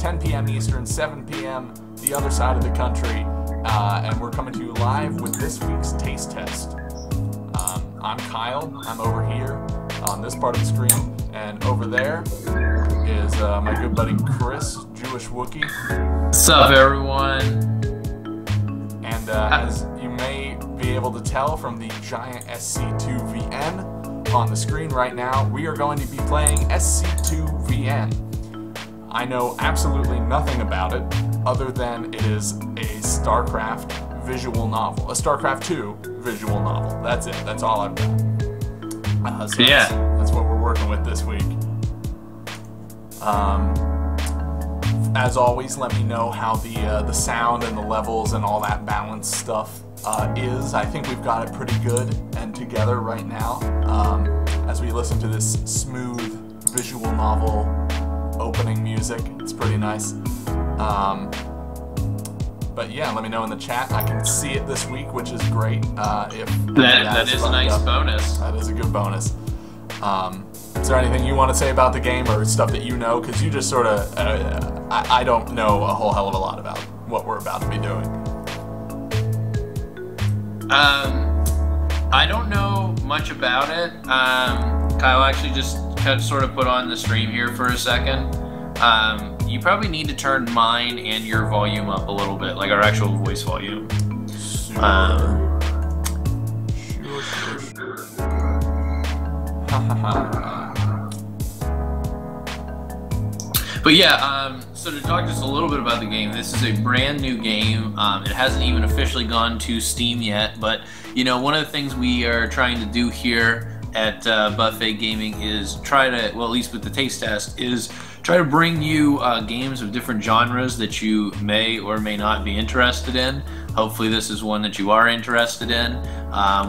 10 p.m. Eastern, 7 p.m. the other side of the country, and we're coming to you live with this week's taste test. I'm Kyle. I'm over here on this part of the screen, and over there is my good buddy Chris, Jewish Wookie. What's up, everyone? And as you may be able to tell from the giant SC2VN on the screen right now, we are going to be playing SC2VN. I know absolutely nothing about it, other than it is a StarCraft visual novel. A StarCraft 2 visual novel. That's it. That's all I've got. So yeah. That's what we're working with this week. As always, let me know how the sound and the levels and all that balance stuff is. I think we've got it pretty good and together right now. As we listen to this smooth visual novel opening music, it's pretty nice. But yeah, let me know in the chat. I can see it this week, which is great. If that is a nice bonus. That is a good bonus. Is there anything you want to say about the game or stuff that you know? Because you just sort of, I don't know a whole hell of a lot about what we're about to be doing. I don't know much about it. Kyle actually just sort of put on the stream here for a second. You probably need to turn mine and your volume up a little bit, like our actual voice volume. But yeah, so to talk just a little bit about the game, this is a brand new game. It hasn't even officially gone to Steam yet, but you know, one of the things we are trying to do here at BuffetGaming is try to, well, at least with the taste test, is try to bring you games of different genres that you may or may not be interested in. Hopefully this is one that you are interested in.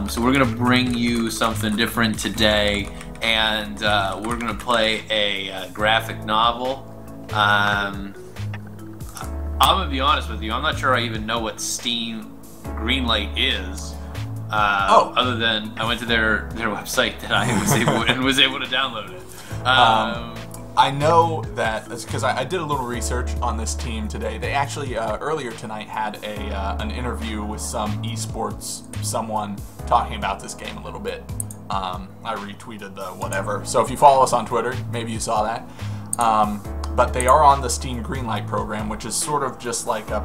So we're going to bring you something different today, and we're going to play a graphic novel. I'm going to be honest with you, I'm not sure I even know what Steam Greenlight is. Other than I went to their website that I was able to download it. I know that because I did a little research on this team today. They actually earlier tonight had an interview with some esports someone talking about this game a little bit. I retweeted the whatever. So if you follow us on Twitter, maybe you saw that. But they are on the Steam Greenlight program, which is sort of just like a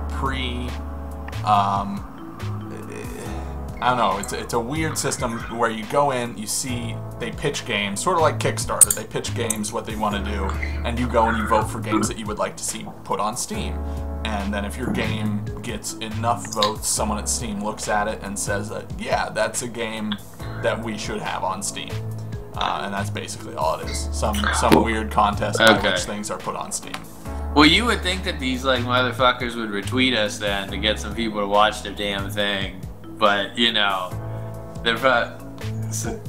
I don't know, it's a weird system where you go in, you see, they pitch games, sort of like Kickstarter. They pitch games, what they want to do, and you go and you vote for games that you would like to see put on Steam. And then if your game gets enough votes, someone at Steam looks at it and says that, yeah, that's a game that we should have on Steam. And that's basically all it is. Some weird contest by which things are put on Steam. Well, you would think that these like motherfuckers would retweet us then to get some people to watch their damn thing. But, you know, they're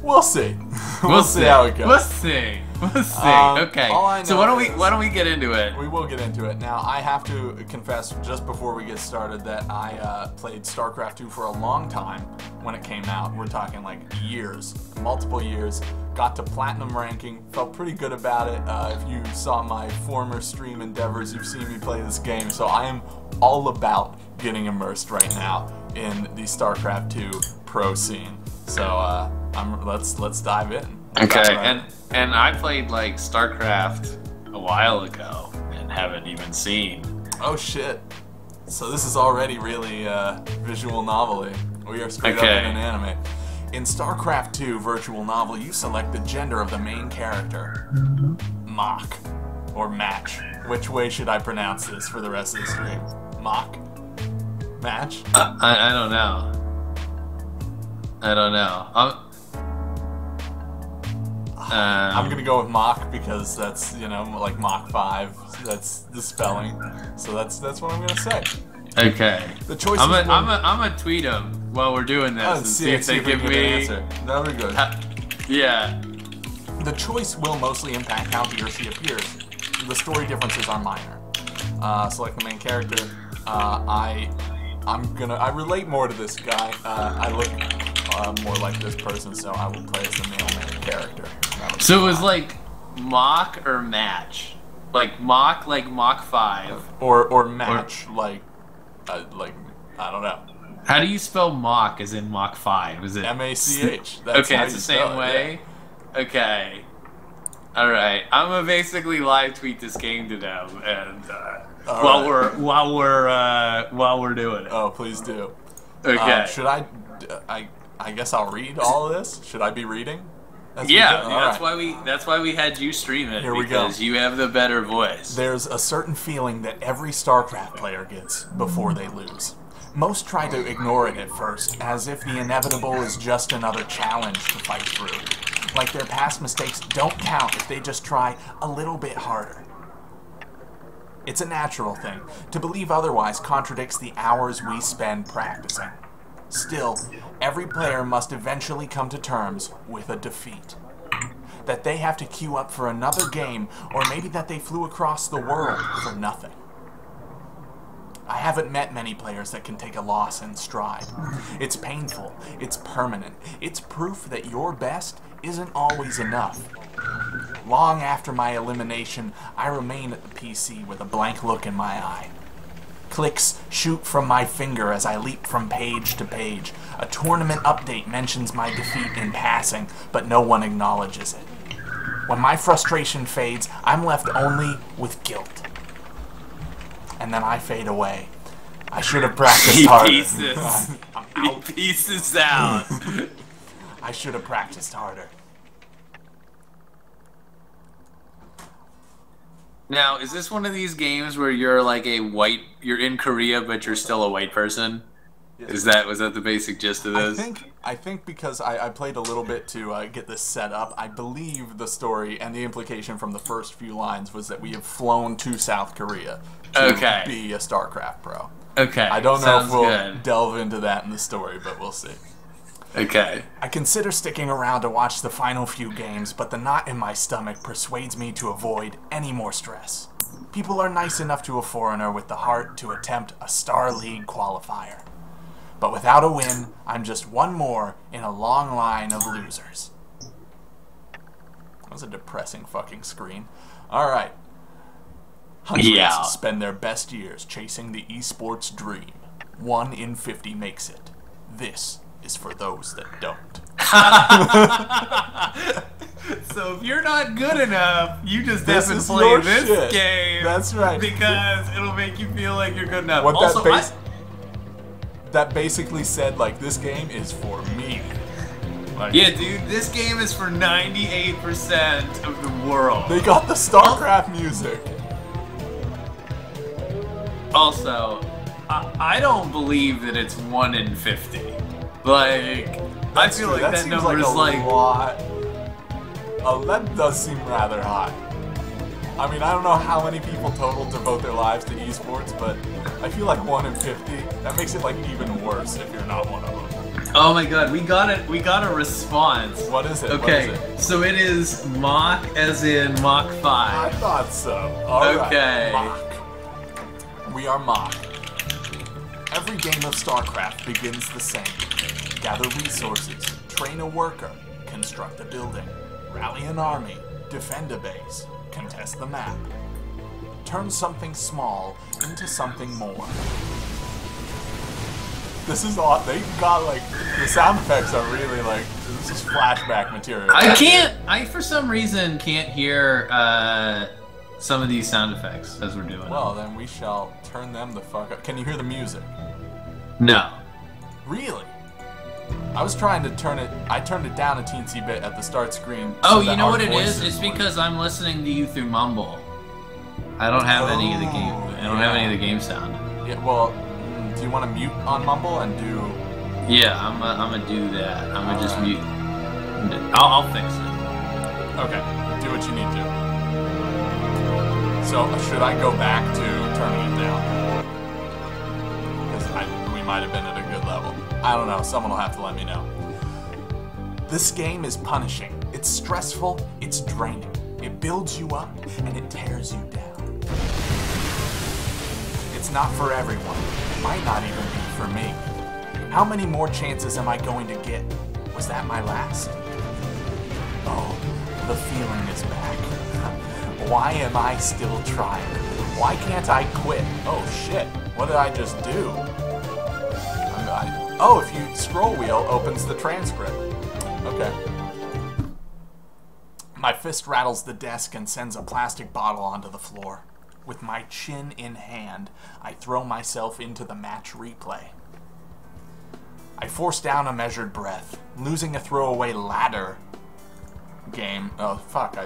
we'll see. We'll see how it goes. We'll see. Okay. So why don't we get into it? We will get into it. Now, I have to confess just before we get started that I played StarCraft 2 for a long time when it came out. We're talking like years, multiple years. Got to platinum ranking. Felt pretty good about it. If you saw my former stream endeavors, you've seen me play this game. So I am all about getting immersed right now in the StarCraft 2 pro scene. So let's dive in. Okay, and I played like StarCraft a while ago and haven't even seen. Oh shit! So this is already really visual novel-y. We are straight up in an anime. In StarCraft 2 virtual novel, you select the gender of the main character. Mock or match. Which way should I pronounce this for the rest of the stream? Mock? Match? I don't know. I'm gonna go with Mach because that's, you know, like Mach 5. That's the spelling. So that's what I'm gonna say. Okay. The choice. I'm gonna tweet them while we're doing this and see if they give me an answer. That'll be good. Yeah. The choice will mostly impact how he or she appears. The story differences are minor. Select the main character. I relate more to this guy. I look more like this person, so I will play as the male main character. So it was like mock or match? Like Mach 5. Or match, like, I don't know. How do you spell Mach as in Mach 5? Is it M-A-C-H. Okay, it's the same way? Yeah. Okay. Alright. I'm gonna basically live tweet this game to them and while we're doing it. Oh, please do. Okay. Should I guess I'll read all of this? Should I be reading? That's why we had you stream it. Here we go. Because you have the better voice. There's a certain feeling that every StarCraft player gets before they lose. Most try to ignore it at first, as if the inevitable is just another challenge to fight through. Like their past mistakes don't count if they just try a little bit harder. It's a natural thing. To believe otherwise contradicts the hours we spend practicing. Still, every player must eventually come to terms with a defeat. That they have to queue up for another game, or maybe that they flew across the world for nothing. I haven't met many players that can take a loss in stride. It's painful, it's permanent, it's proof that your best isn't always enough. Long after my elimination, I remain at the PC with a blank look in my eye. Clicks shoot from my finger as I leap from page to page. A tournament update mentions my defeat in passing, but no one acknowledges it. When my frustration fades, I'm left only with guilt. And then I fade away. I should have practiced harder. He pieces out. I should have practiced harder. Now, is this one of these games where you're like you're in Korea but you're still a white person? Was that the basic gist of this? I think because I played a little bit to get this set up, I believe the story and the implication from the first few lines was that we have flown to South Korea to be a StarCraft pro. Okay. I don't know if we'll delve into that in the story, but we'll see. Okay. I consider sticking around to watch the final few games, but the knot in my stomach persuades me to avoid any more stress. People are nice enough to a foreigner with the heart to attempt a Star League qualifier. But without a win, I'm just one more in a long line of losers. That was a depressing fucking screen. Alright. Hundreds spend their best years chasing the esports dream. 1 in 50 makes it. This is for those that don't. So if you're not good enough, you just have to play this game. That's right. Because it'll make you feel like you're good enough. What also, that basically said, like, this game is for me. Like, yeah, dude, this game is for 98% of the world. They got the StarCraft music. Also, I don't believe that it's 1 in 50. Like, I feel like that number is like a lot. That does seem rather high. I mean, I don't know how many people total devote their lives to esports, but I feel like 1 in 50, that makes it like even worse if you're not one of them. Oh my god, we got a response. What is it? Okay, what is it? So it is Mach as in Mach 5. I thought so. Alright, okay. Mach. We are Mach. Every game of StarCraft begins the same. Gather resources, train a worker, construct a building, rally an army, defend a base, contest the map. Turn something small into something more. This is all, they got like, the sound effects are really like, this is flashback material. I for some reason can't hear some of these sound effects as we're doing. Well, then we shall turn them the fuck up. Can you hear the music? No. Really? I was trying to turn it, I turned it down a teensy bit at the start screen. Oh, you know what it is? It's because I'm listening to you through Mumble. I don't have any of the game. I don't have any of the game sound. Yeah, well, do you want to mute on Mumble and do? Yeah, I'm gonna do that. I'm gonna just mute. I'll fix it. Okay, do what you need to. So, should I go back to turning it down? Because we might have been at a good level. I don't know, someone will have to let me know. This game is punishing. It's stressful, it's draining. It builds you up, and it tears you down. It's not for everyone. It might not even be for me. How many more chances am I going to get? Was that my last? Oh, the feeling is back. Why am I still trying? Why can't I quit? Oh shit, what did I just do? Oh, if you scroll wheel opens the transcript. Okay. My fist rattles the desk and sends a plastic bottle onto the floor. With my chin in hand, I throw myself into the match replay. I force down a measured breath, losing a throwaway ladder game. Oh, fuck.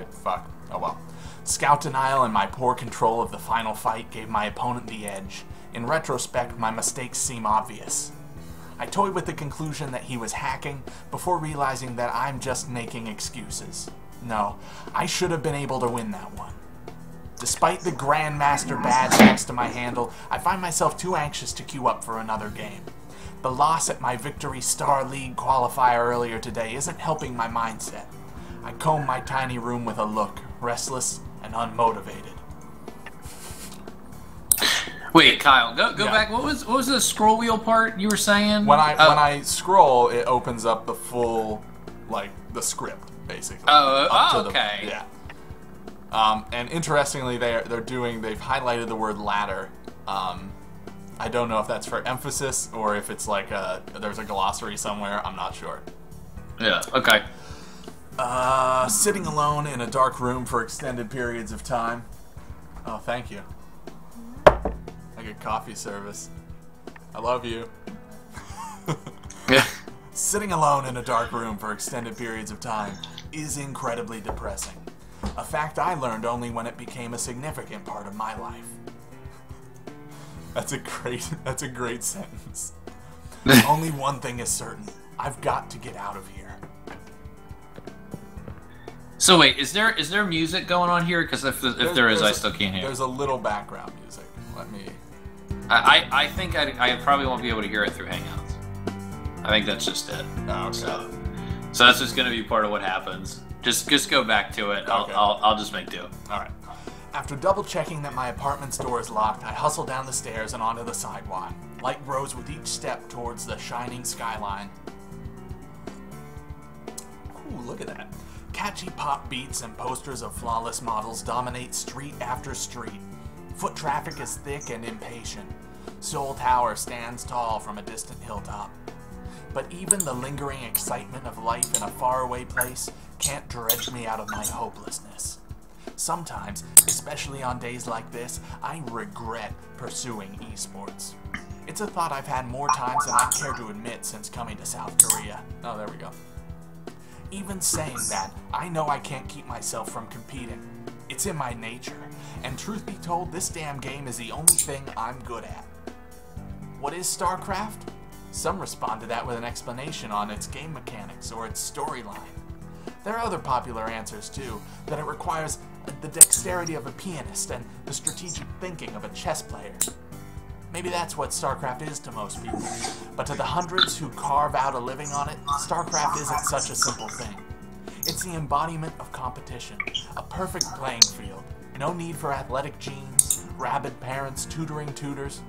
Oh, well. Scout denial and my poor control of the final fight gave my opponent the edge. In retrospect, my mistakes seem obvious. I toyed with the conclusion that he was hacking before realizing that I'm just making excuses. No, I should have been able to win that one. Despite the Grandmaster badge next to my handle, I find myself too anxious to queue up for another game. The loss at my Victory Star League qualifier earlier today isn't helping my mindset. I comb my tiny room with a look, restless and unmotivated. Wait, Kyle, go back. What was the scroll wheel part you were saying? When I scroll, it opens up the full, like, the script, basically. Oh, okay. Yeah. And interestingly, they've highlighted the word ladder. I don't know if that's for emphasis or if it's like there's a glossary somewhere. I'm not sure. Yeah. Okay. Sitting alone in a dark room for extended periods of time. Oh, thank you. I get coffee service. I love you. Yeah. Sitting alone in a dark room for extended periods of time is incredibly depressing. A fact I learned only when it became a significant part of my life. That's a great sentence. Only one thing is certain. I've got to get out of here. So wait, is there music going on here? Because if there is, I still can't hear. There's a little background music. Let me... I think I probably won't be able to hear it through Hangouts. I think that's just it. Oh, okay. So that's just going to be part of what happens. Just go back to it. Okay. I'll just make do. All right. After double-checking that my apartment's door is locked, I hustle down the stairs and onto the sidewalk. Light grows with each step towards the shining skyline. Ooh, look at that. Catchy pop beats and posters of flawless models dominate street after street. Foot traffic is thick and impatient. Seoul Tower stands tall from a distant hilltop. But even the lingering excitement of life in a faraway place can't dredge me out of my hopelessness. Sometimes, especially on days like this, I regret pursuing esports. It's a thought I've had more times than I care to admit since coming to South Korea. Oh, there we go. Even saying that, I know I can't keep myself from competing. It's in my nature, and truth be told, this damn game is the only thing I'm good at. What is StarCraft? Some respond to that with an explanation on its game mechanics or its storyline. There are other popular answers too, that it requires the dexterity of a pianist and the strategic thinking of a chess player. Maybe that's what StarCraft is to most people, but to the hundreds who carve out a living on it, StarCraft isn't such a simple thing. It's the embodiment of competition, a perfect playing field, no need for athletic genes, rabid parents, tutting tutors,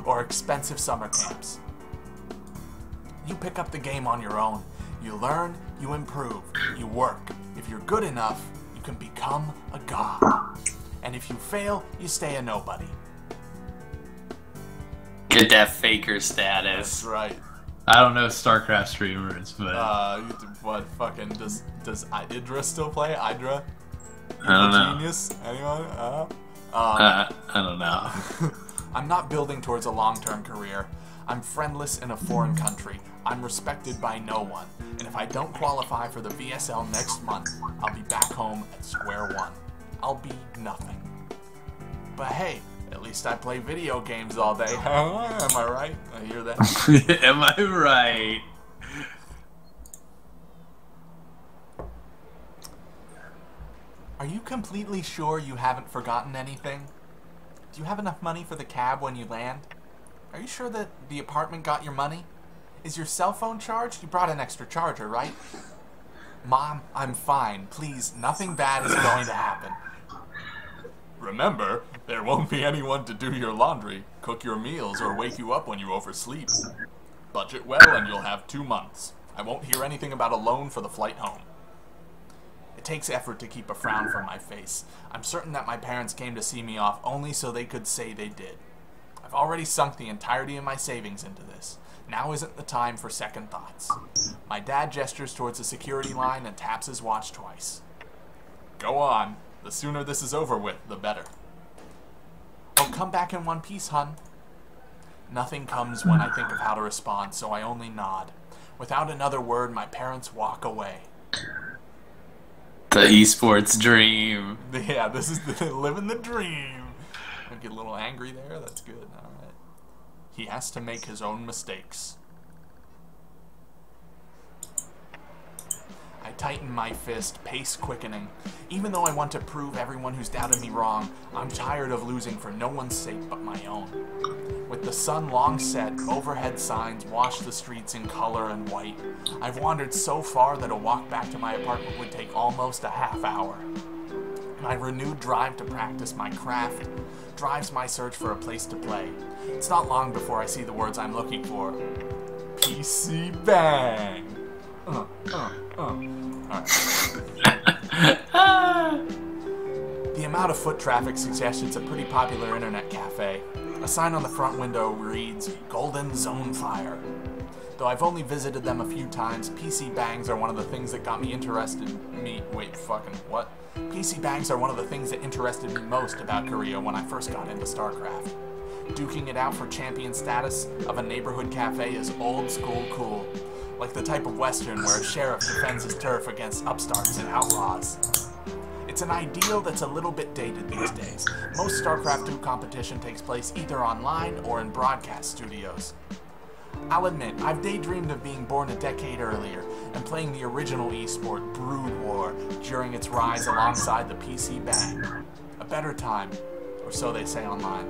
or expensive summer camps. You pick up the game on your own. You learn, you improve, you work. If you're good enough, you can become a god. And if you fail, you stay a nobody. Get that faker status. That's right. I don't know StarCraft streamers, but what fucking does Idra still play? Idra? I don't know. Genius? Anyone? I don't know. I'm not building towards a long-term career. I'm friendless in a foreign country. I'm respected by no one. And if I don't qualify for the VSL next month, I'll be back home at square one. I'll be nothing. But hey, at least I play video games all day. Am I right? I hear that. Am I right? Are you completely sure you haven't forgotten anything? Do you have enough money for the cab when you land? Are you sure that the apartment got your money? Is your cell phone charged? You brought an extra charger, right? Mom, I'm fine. Please, nothing bad is going to happen. Remember, there won't be anyone to do your laundry, cook your meals, or wake you up when you oversleep. Budget well and you'll have 2 months. I won't hear anything about a loan for the flight home. It takes effort to keep a frown from my face. I'm certain that my parents came to see me off only so they could say they did. I've already sunk the entirety of my savings into this. Now isn't the time for second thoughts. My dad gestures towards the security line and taps his watch twice. Go on. The sooner this is over with, the better. Oh, come back in one piece, hun. Nothing comes when I think of how to respond, so I only nod. Without another word, my parents walk away. The esports dream. Yeah, this is living the dream. I get a little angry there. That's good. All right. He has to make his own mistakes. I tighten my fist, pace quickening. Even though I want to prove everyone who's doubted me wrong, I'm tired of losing for no one's sake but my own. With the sun long set, overhead signs wash the streets in color and white. I've wandered so far that a walk back to my apartment would take almost a half hour. My renewed drive to practice my craft drives my search for a place to play. It's not long before I see the words I'm looking for. PC Bang! Alright. The amount of foot traffic suggests it's a pretty popular internet cafe. A sign on the front window reads, Golden Zone Fire. Though I've only visited them a few times, PC bangs are one of the things that got me interested PC bangs are one of the things that interested me most about Korea when I first got into StarCraft. Duking it out for champion status of a neighborhood cafe is old school cool. Like the type of western where a sheriff defends his turf against upstarts and outlaws. It's an ideal that's a little bit dated these days. Most StarCraft 2 competition takes place either online or in broadcast studios. I'll admit, I've daydreamed of being born a decade earlier and playing the original esport, Brood War, during its rise alongside the PC Bang. A better time, or so they say online.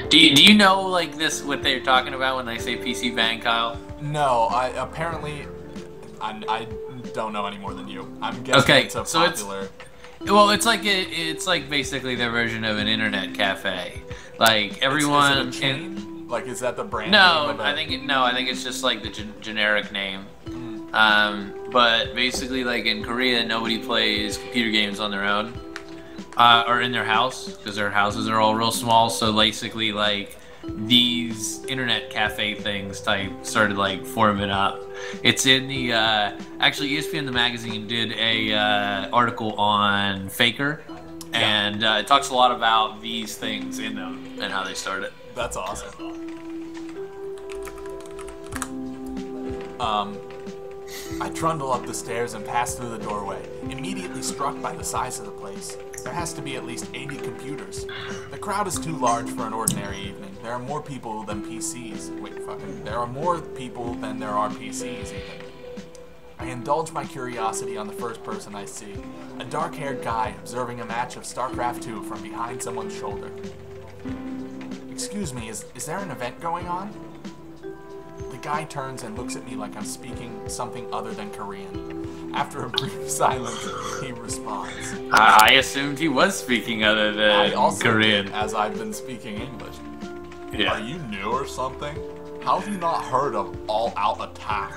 Do you know, like, what they're talking about when they say PC Bang, Kyle? No, I don't know any more than you. I'm guessing it's a popular... Well, it's like basically their version of an internet cafe. Like, everyone... Is it a chain? Like, is that the brand name of it? I think it's just like the generic name. But basically, like, in Korea, nobody plays computer games on their own. Or in their house, because their houses are all real small, so basically, like, these internet cafe things started, like, forming up. It's in the, actually, ESPN, the magazine, did a article on Faker, and it talks a lot about these things in them and how they started. That's awesome. I trundle up the stairs and pass through the doorway, immediately struck by the size of the place. There has to be at least 80 computers. The crowd is too large for an ordinary evening. There are more people than PCs. There are more people than there are PCs, even. I indulge my curiosity on the first person I see. A dark-haired guy observing a match of StarCraft 2 from behind someone's shoulder. Excuse me, is there an event going on? The guy turns and looks at me like I'm speaking something other than Korean. After a brief silence, he responds. I assumed he was speaking other than I also Korean. Did, as I've been speaking English. Yeah. Are you new or something? How have you not heard of All Out Attack?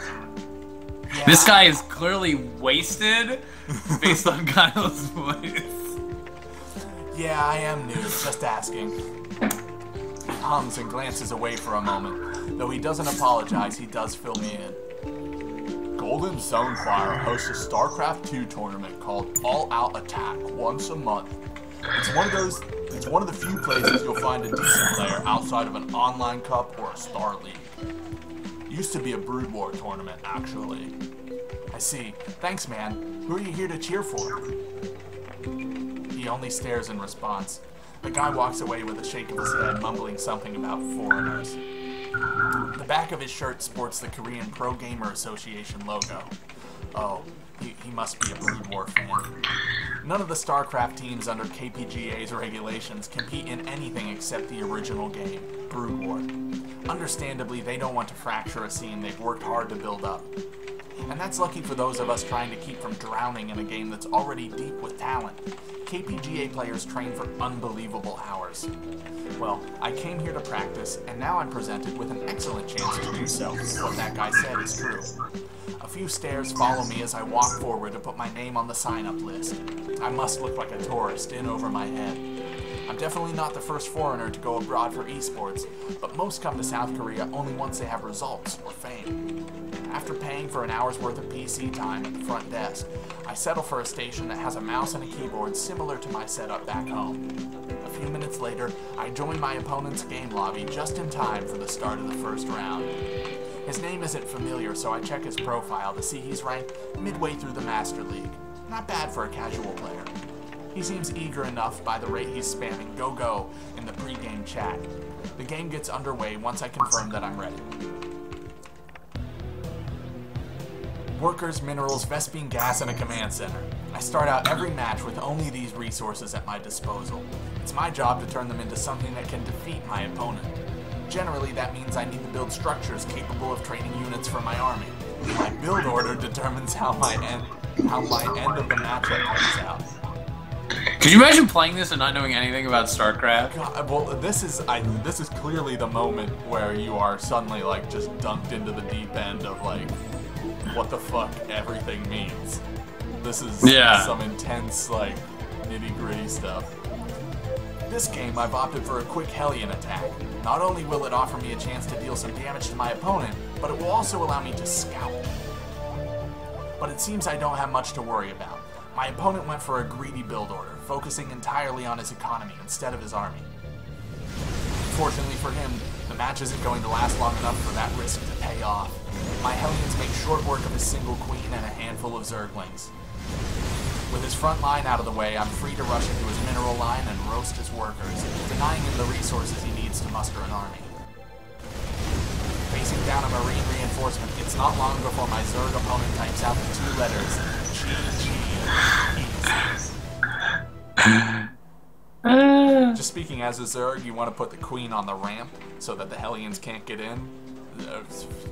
Yeah. This guy is clearly wasted based on Kyle's voice. Yeah, I am new, just asking. He hums and glances away for a moment. Though he doesn't apologize, he does fill me in. Golden Zone Fire hosts a StarCraft 2 tournament called All Out Attack once a month. It's one of the few places you'll find a decent player outside of an online cup or a star league. Used to be a Brood War tournament, actually. I see. Thanks, man. Who are you here to cheer for? He only stares in response. The guy walks away with a shake of his head, mumbling something about foreigners. The back of his shirt sports the Korean Pro Gamer Association logo. Oh, he must be a Brood War fan. None of the StarCraft teams under KPGA's regulations compete in anything except the original game, Brood War. Understandably, they don't want to fracture a scene they've worked hard to build up. And that's lucky for those of us trying to keep from drowning in a game that's already deep with talent. KPGA players train for unbelievable hours. Well, I came here to practice, and now I'm presented with an excellent chance to do so, if what that guy said is true. A few stares follow me as I walk forward to put my name on the sign-up list. I must look like a tourist in over my head. I'm definitely not the first foreigner to go abroad for esports, but most come to South Korea only once they have results or fame. After paying for an hour's worth of PC time at the front desk, I settle for a station that has a mouse and a keyboard similar to my setup back home. A few minutes later, I join my opponent's game lobby just in time for the start of the first round. His name isn't familiar, so I check his profile to see he's ranked midway through the Master League. Not bad for a casual player. He seems eager enough by the rate he's spamming "go go" in the pre-game chat. The game gets underway once I confirm that I'm ready. Workers, minerals, Vespine gas, and a command center. I start out every match with only these resources at my disposal. It's my job to turn them into something that can defeat my opponent. Generally, that means I need to build structures capable of training units for my army. My build order determines how my end of the matchup plays out. Could you imagine playing this and not knowing anything about StarCraft? God, well, this is clearly the moment where you are suddenly like just dunked into the deep end of like what the fuck everything means. This is some intense like nitty-gritty stuff. This game, I've opted for a quick Hellion attack. Not only will it offer me a chance to deal some damage to my opponent, but it will also allow me to scout. But it seems I don't have much to worry about. My opponent went for a greedy build order, focusing entirely on his economy instead of his army. Fortunately for him, the match isn't going to last long enough for that risk to pay off. My Hellions make short work of his single queen and a handful of Zerglings. With his front line out of the way, I'm free to rush into his mineral line and roast his workers, denying him the resources he needs to muster an army. Facing down a marine reinforcement, it's not long before my Zerg opponent types out the two letters, GG. Just speaking as a Zerg, you want to put the queen on the ramp so that the Hellions can't get in.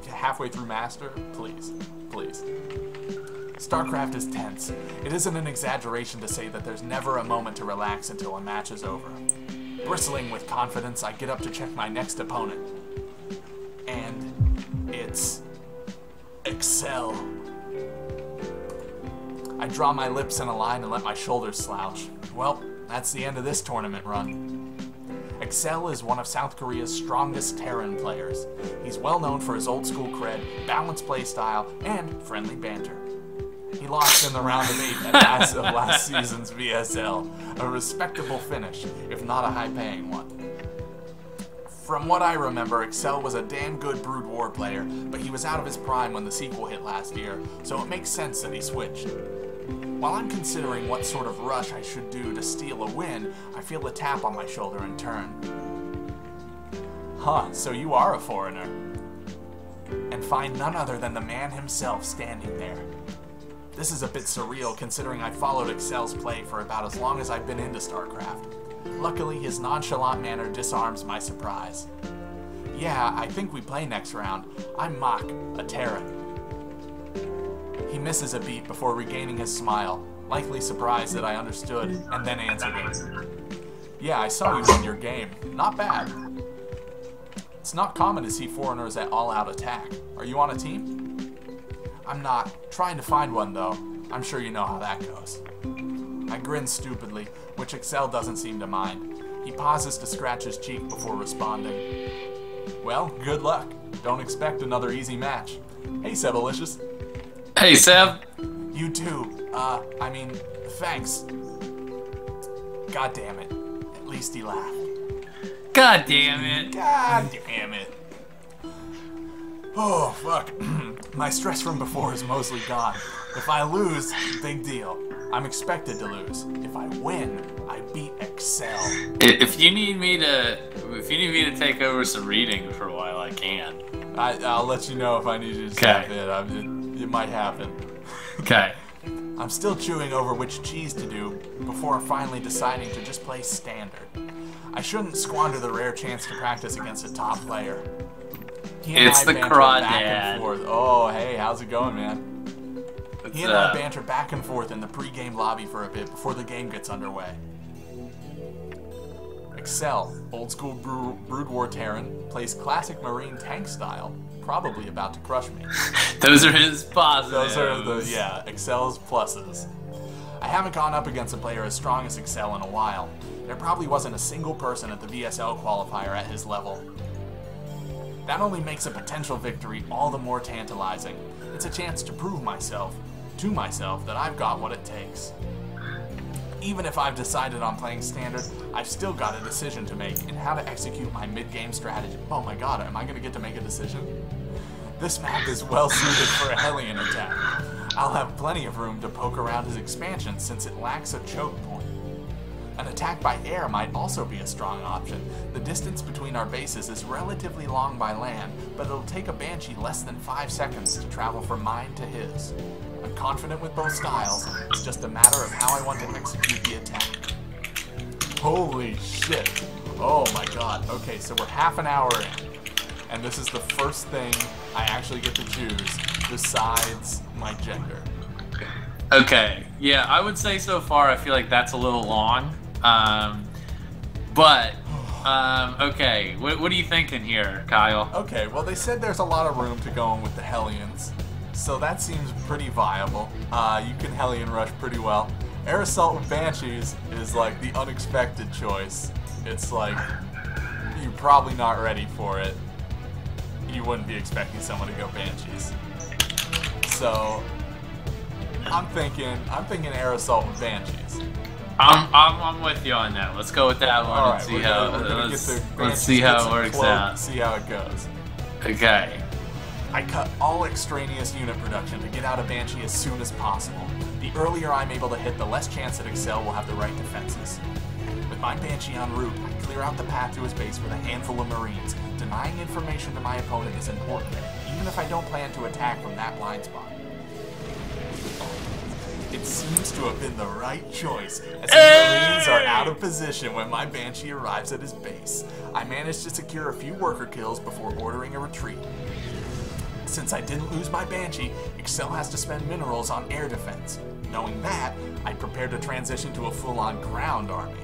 Halfway through Master, please, please. StarCraft is tense. It isn't an exaggeration to say that there's never a moment to relax until a match is over. Bristling with confidence, I get up to check my next opponent. And it's Excel. I draw my lips in a line and let my shoulders slouch. Well, that's the end of this tournament run. Excel is one of South Korea's strongest Terran players. He's well known for his old school cred, balanced play style, and friendly banter. He lost in the round of 8 at last season's VSL, a respectable finish, if not a high-paying one. From what I remember, Excel was a damn good Brood War player, but he was out of his prime when the sequel hit last year, so it makes sense that he switched. While I'm considering what sort of rush I should do to steal a win, I feel a tap on my shoulder and turn. Huh, so you are a foreigner. And find none other than the man himself standing there. This is a bit surreal considering I followed Excel's play for about as long as I've been into StarCraft. Luckily, his nonchalant manner disarms my surprise. Yeah, I think we play next round. I'm Mach, a Terran. He misses a beat before regaining his smile, likely surprised that I understood, and then answered him. Yeah, I saw you won your game. Not bad. It's not common to see foreigners at all-out attack. Are you on a team? I'm not. Trying to find one, though. I'm sure you know how that goes. I grin stupidly, which Excel doesn't seem to mind. He pauses to scratch his cheek before responding. Well, good luck. Don't expect another easy match. Hey, Sebalicious. Hey, Seb. You too. Thanks. God damn it. At least he laughed. God damn it. God damn it. Oh, fuck. My stress from before is mostly gone. If I lose, big deal. I'm expected to lose. If I win, I beat Excel. If you need me to take over some reading for a while, I can. I'll let you know if I need you to step in. It might happen. Okay. I'm still chewing over which cheese to do before finally deciding to just play standard. I shouldn't squander the rare chance to practice against a top player. It's the crawdad. Oh, hey, how's it going, man? He and I banter back and forth in the pre-game lobby for a bit before the game gets underway. Excel, old school Brood War Terran, plays classic Marine tank style, probably about to crush me. Those are his positives. Those are the, yeah, Excel's pluses. I haven't gone up against a player as strong as Excel in a while. There probably wasn't a single person at the VSL qualifier at his level. That only makes a potential victory all the more tantalizing. It's a chance to prove to myself that I've got what it takes. Even if I've decided on playing standard, I've still got a decision to make in how to execute my mid-game strategy. Oh my god, am I going to get to make a decision? This map is well suited for a Hellion attack. I'll have plenty of room to poke around his expansion since it lacks a choke point. An attack by air might also be a strong option. The distance between our bases is relatively long by land, but it'll take a Banshee less than 5 seconds to travel from mine to his. I'm confident with both styles, it's just a matter of how I want to execute the attack. Holy shit. Oh my god. Okay, so we're half an hour in, and this is the first thing I actually get to choose besides my gender. Okay, yeah, I would say so far I feel like that's a little long. Okay, what are you thinking here, Kyle? Okay, well they said there's a lot of room to go in with the Hellions, so that seems pretty viable. You can Hellion rush pretty well. Air Assault with Banshees is like the unexpected choice. It's like, you're probably not ready for it. You wouldn't be expecting someone to go Banshees. So, I'm thinking Air Assault with Banshees. I'm with you on that. Let's go with that one and see how let's see how it works out. See how it goes. Okay. I cut all extraneous unit production to get out of Banshee as soon as possible. The earlier I'm able to hit, the less chance that Excel will have the right defenses. With my Banshee en route, I clear out the path to his base with a handful of Marines. Denying information to my opponent is important, even if I don't plan to attack from that blind spot. It seems to have been the right choice, as the Marines are out of position when my Banshee arrives at his base. I managed to secure a few worker kills before ordering a retreat. Since I didn't lose my Banshee, Excel has to spend minerals on air defense. Knowing that, I prepared to transition to a full-on ground army.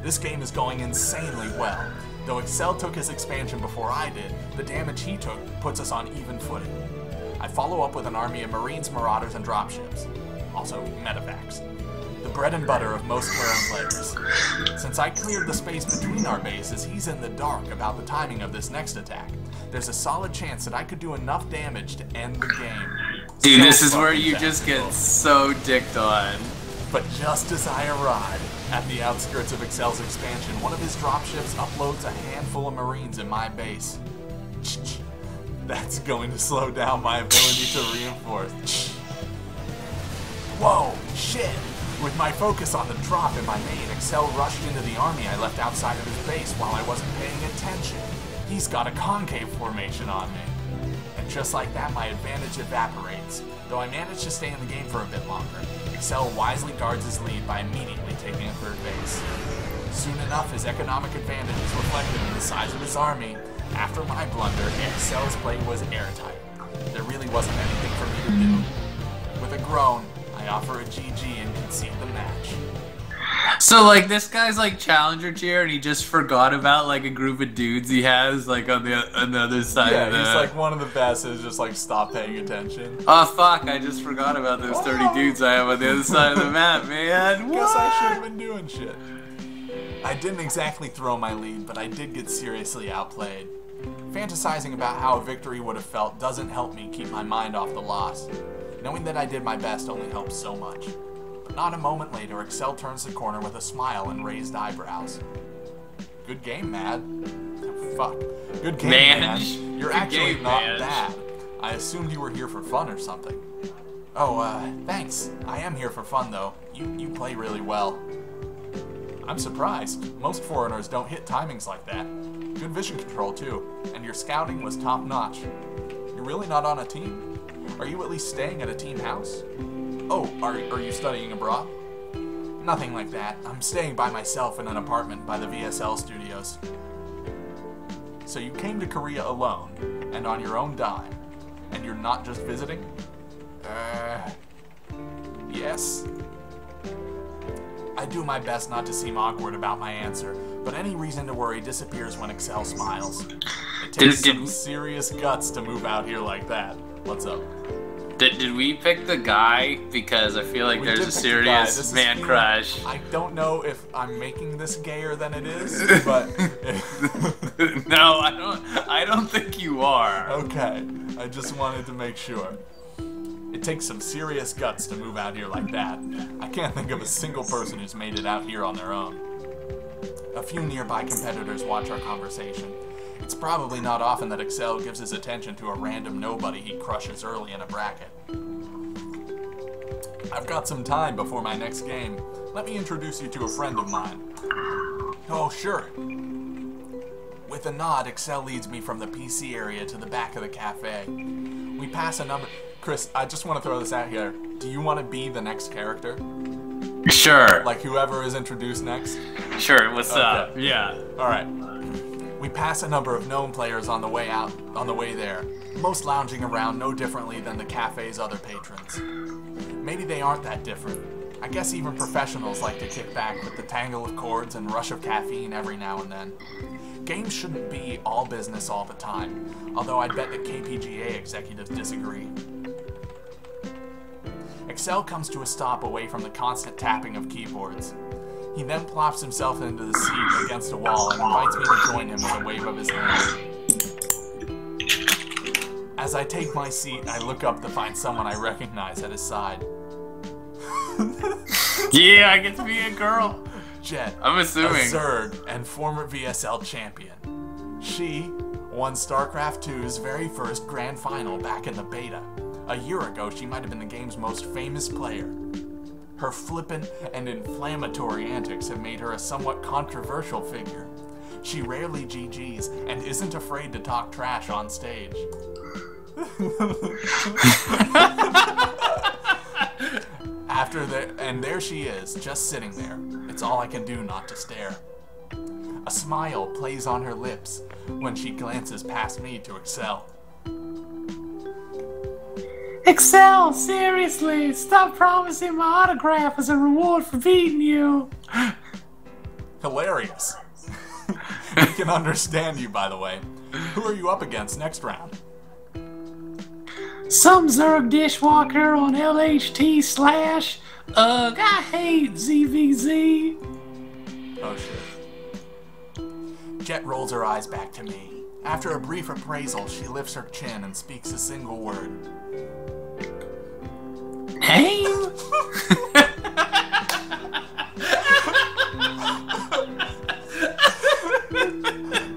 This game is going insanely well. Though Excel took his expansion before I did, the damage he took puts us on even footing. I follow up with an army of Marines, Marauders, and dropships. Also, medevacs. The bread and butter of most Terran players. Since I cleared the space between our bases, he's in the dark about the timing of this next attack. There's a solid chance that I could do enough damage to end the game. Dude, this is where you just get so dicked on. But just as I arrive at the outskirts of Excel's expansion, one of his dropships uploads a handful of Marines in my base. That's going to slow down my ability to reinforce. Whoa, shit! With my focus on the drop in my main, Excel rushed into the army I left outside of his base while I wasn't paying attention. He's got a concave formation on me. And just like that, my advantage evaporates. Though I managed to stay in the game for a bit longer, Excel wisely guards his lead by immediately taking a third base. Soon enough, his economic advantage is reflected in the size of his army. After my blunder, Excel's play was airtight. There really wasn't anything for me to do. With a groan, I offer a GG and concede the match. So, like, this guy's, like, challenger tier, and he just forgot about, like, a group of dudes he has, like, on the other side of the... Yeah, he's, like, one of the best is just, like, stop paying attention. Oh, fuck, I just forgot about those 30 dudes I have on the other side of the map, man. What? Guess I should have been doing shit. I didn't exactly throw my lead, but I did get seriously outplayed. Fantasizing about how a victory would have felt doesn't help me keep my mind off the loss. Knowing that I did my best only helps so much. But not a moment later, Excel turns the corner with a smile and raised eyebrows. Good game, Mad. Fuck. Good game, man. You're actually not bad. I assumed you were here for fun or something. Oh, thanks. I am here for fun, though. You play really well. I'm surprised. Most foreigners don't hit timings like that. Good vision control, too. And your scouting was top-notch. You're really not on a team? Are you at least staying at a team house? Oh, are you studying abroad? Nothing like that. I'm staying by myself in an apartment by the VSL studios. So you came to Korea alone, and on your own dime, and you're not just visiting? Yes. I do my best not to seem awkward about my answer, but any reason to worry disappears when Excel smiles. It takes some serious guts to move out here like that. What's up? Did we pick the guy? Because I feel like there's a serious man crush. I don't know if I'm making this gayer than it is, but... No, I don't think you are. Okay, I just wanted to make sure. It takes some serious guts to move out here like that. I can't think of a single person who's made it out here on their own. A few nearby competitors watch our conversation. It's probably not often that Excel gives his attention to a random nobody he crushes early in a bracket. I've got some time before my next game. Let me introduce you to a friend of mine. Oh, sure. With a nod, Excel leads me from the PC area to the back of the cafe. We pass a number... Chris, I just want to throw this out here. Do you want to be the next character? Sure. Like whoever is introduced next? Sure, what's up? Yeah. Alright. We pass a number of known players on the way there, most lounging around no differently than the cafe's other patrons. Maybe they aren't that different. I guess even professionals like to kick back with the tangle of chords and rush of caffeine every now and then. Games shouldn't be all business all the time, although I bet that KPGA executives disagree. Excel comes to a stop away from the constant tapping of keyboards. He then plops himself into the seat against a wall and invites me to join him with a wave of his hand. As I take my seat, I look up to find someone I recognize at his side. Yeah, I get to be a girl. Jet, I'm assuming. a Zerg and former VSL champion. She won StarCraft 2's very first grand final back in the beta. A year ago, she might have been the game's most famous player. Her flippant and inflammatory antics have made her a somewhat controversial figure. She rarely GGs and isn't afraid to talk trash on stage. And there she is, just sitting there. It's all I can do not to stare. A smile plays on her lips when she glances past me to Excel. Excel, seriously, stop promising my autograph as a reward for beating you. Hilarious. We can understand you, by the way. Who are you up against next round? Some Zerg dishwalker on LHT slash, I hate ZVZ. Oh shit. Jet rolls her eyes back to me. After a brief appraisal, she lifts her chin and speaks a single word. Hey?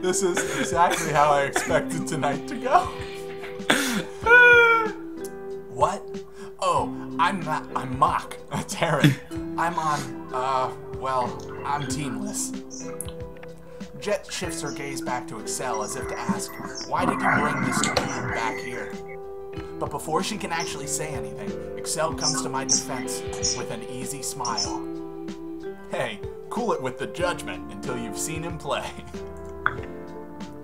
This is exactly how I expected tonight to go. What? Oh, I'm Mock, a Terran. I'm on, I'm teamless. Jet shifts her gaze back to Excel as if to ask, why did you bring this dude back here? But before she can actually say anything, Excel comes to my defense with an easy smile. Hey, cool it with the judgment until you've seen him play.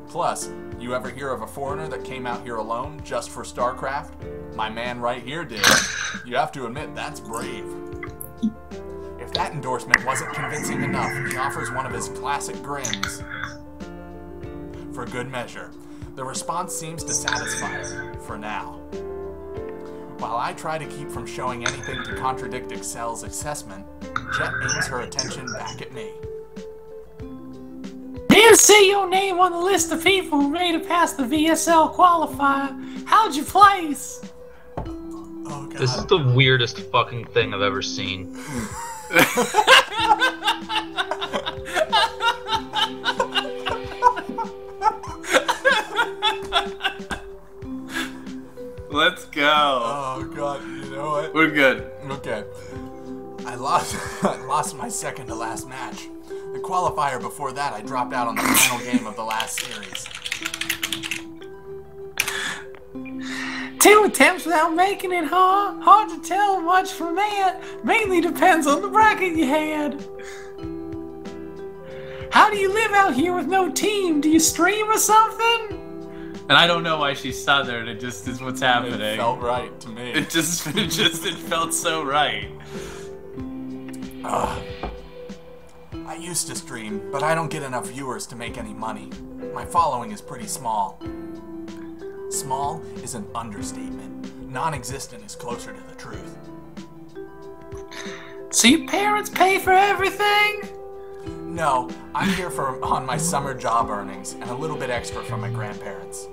Plus, you ever hear of a foreigner that came out here alone just for StarCraft? My man right here did. You have to admit, that's brave. If that endorsement wasn't convincing enough, he offers one of his classic grins. For good measure. The response seems to satisfy her, for now. While I try to keep from showing anything to contradict Excel's assessment, Jet aims her attention back at me. Didn't see your name on the list of people who made it past the VSL qualifier. How'd you place? Oh, God. This is the weirdest fucking thing I've ever seen. Let's go. Oh, God, you know what? We're good. Okay. I lost my second to last match. The qualifier before that, I dropped out on the final game of the last series. 2 attempts without making it, huh? Hard to tell much from that. Mainly depends on the bracket you had. How do you live out here with no team? Do you stream or something? And I don't know why she's Southern. It just is what's happening. It felt right to me. It felt so right. I used to stream, but I don't get enough viewers to make any money. My following is pretty small. Small is an understatement. Non-existent is closer to the truth. So your parents pay for everything? No, I'm here on my summer job earnings and a little bit extra from my grandparents.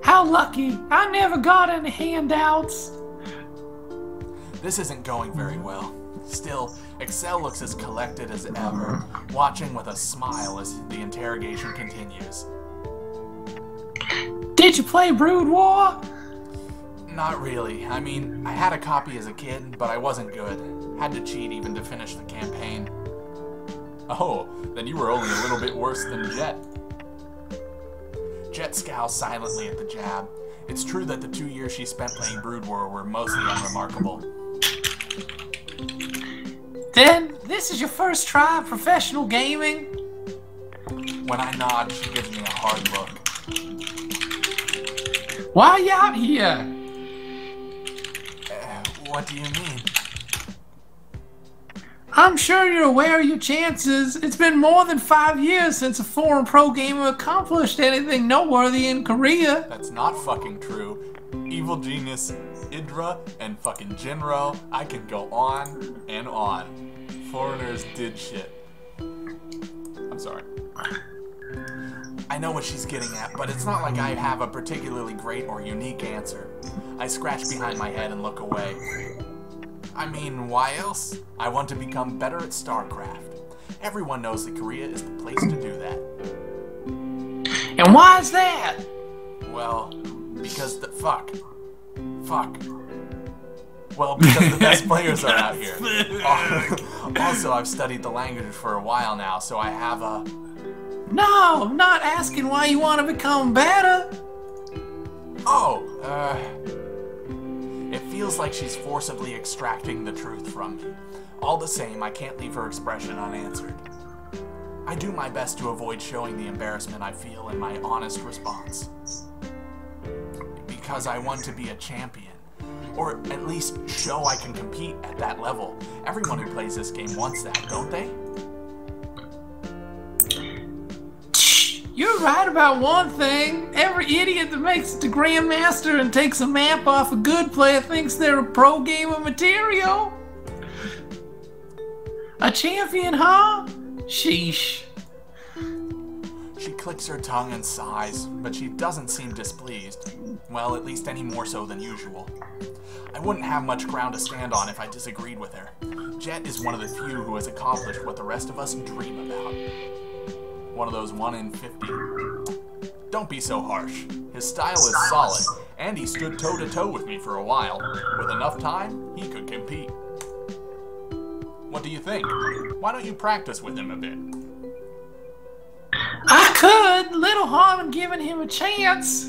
How lucky. I never got any handouts. This isn't going very well. Still, Excel looks as collected as ever, watching with a smile as the interrogation continues. Did you play Brood War? Not really. I mean, I had a copy as a kid, but I wasn't good. Had to cheat even to finish the campaign. Oh, then you were only a little bit worse than Jet. Jet scowls silently at the jab. It's true that the 2 years she spent playing Brood War were mostly unremarkable. Then, this is your first try at professional gaming? When I nod, she gives me a hard look. Why are you out here? What do you mean? I'm sure you're aware of your chances. It's been more than 5 years since a foreign pro gamer accomplished anything noteworthy in Korea. That's not fucking true. Evil Genius, Idra, and fucking Jinro. I could go on and on. Foreigners did shit. I'm sorry. I know what she's getting at, but it's not like I have a particularly great or unique answer. I scratch behind my head and look away. I mean, why else? I want to become better at StarCraft. Everyone knows that Korea is the place to do that. And why is that? Well, because the... Fuck. Well, because the best players are out here. Also, I've studied the language for a while now, so I have a... No, I'm not asking why you want to become better. It feels like she's forcibly extracting the truth from me. All the same, I can't leave her expression unanswered. I do my best to avoid showing the embarrassment I feel in my honest response. Because I want to be a champion. Or at least show I can compete at that level. Everyone who plays this game wants that, don't they? You're right about one thing. Every idiot that makes it to Grandmaster and takes a map off a good player thinks they're a pro gamer material. A champion, huh? Sheesh. She clicks her tongue and sighs, but she doesn't seem displeased. Well, at least any more so than usual. I wouldn't have much ground to stand on if I disagreed with her. Jet is one of the few who has accomplished what the rest of us dream about. One of those 1 in 50. Don't be so harsh. His style is solid, and he stood toe-to-toe with me for a while. With enough time, he could compete. What do you think? Why don't you practice with him a bit? I could. Little harm in giving him a chance.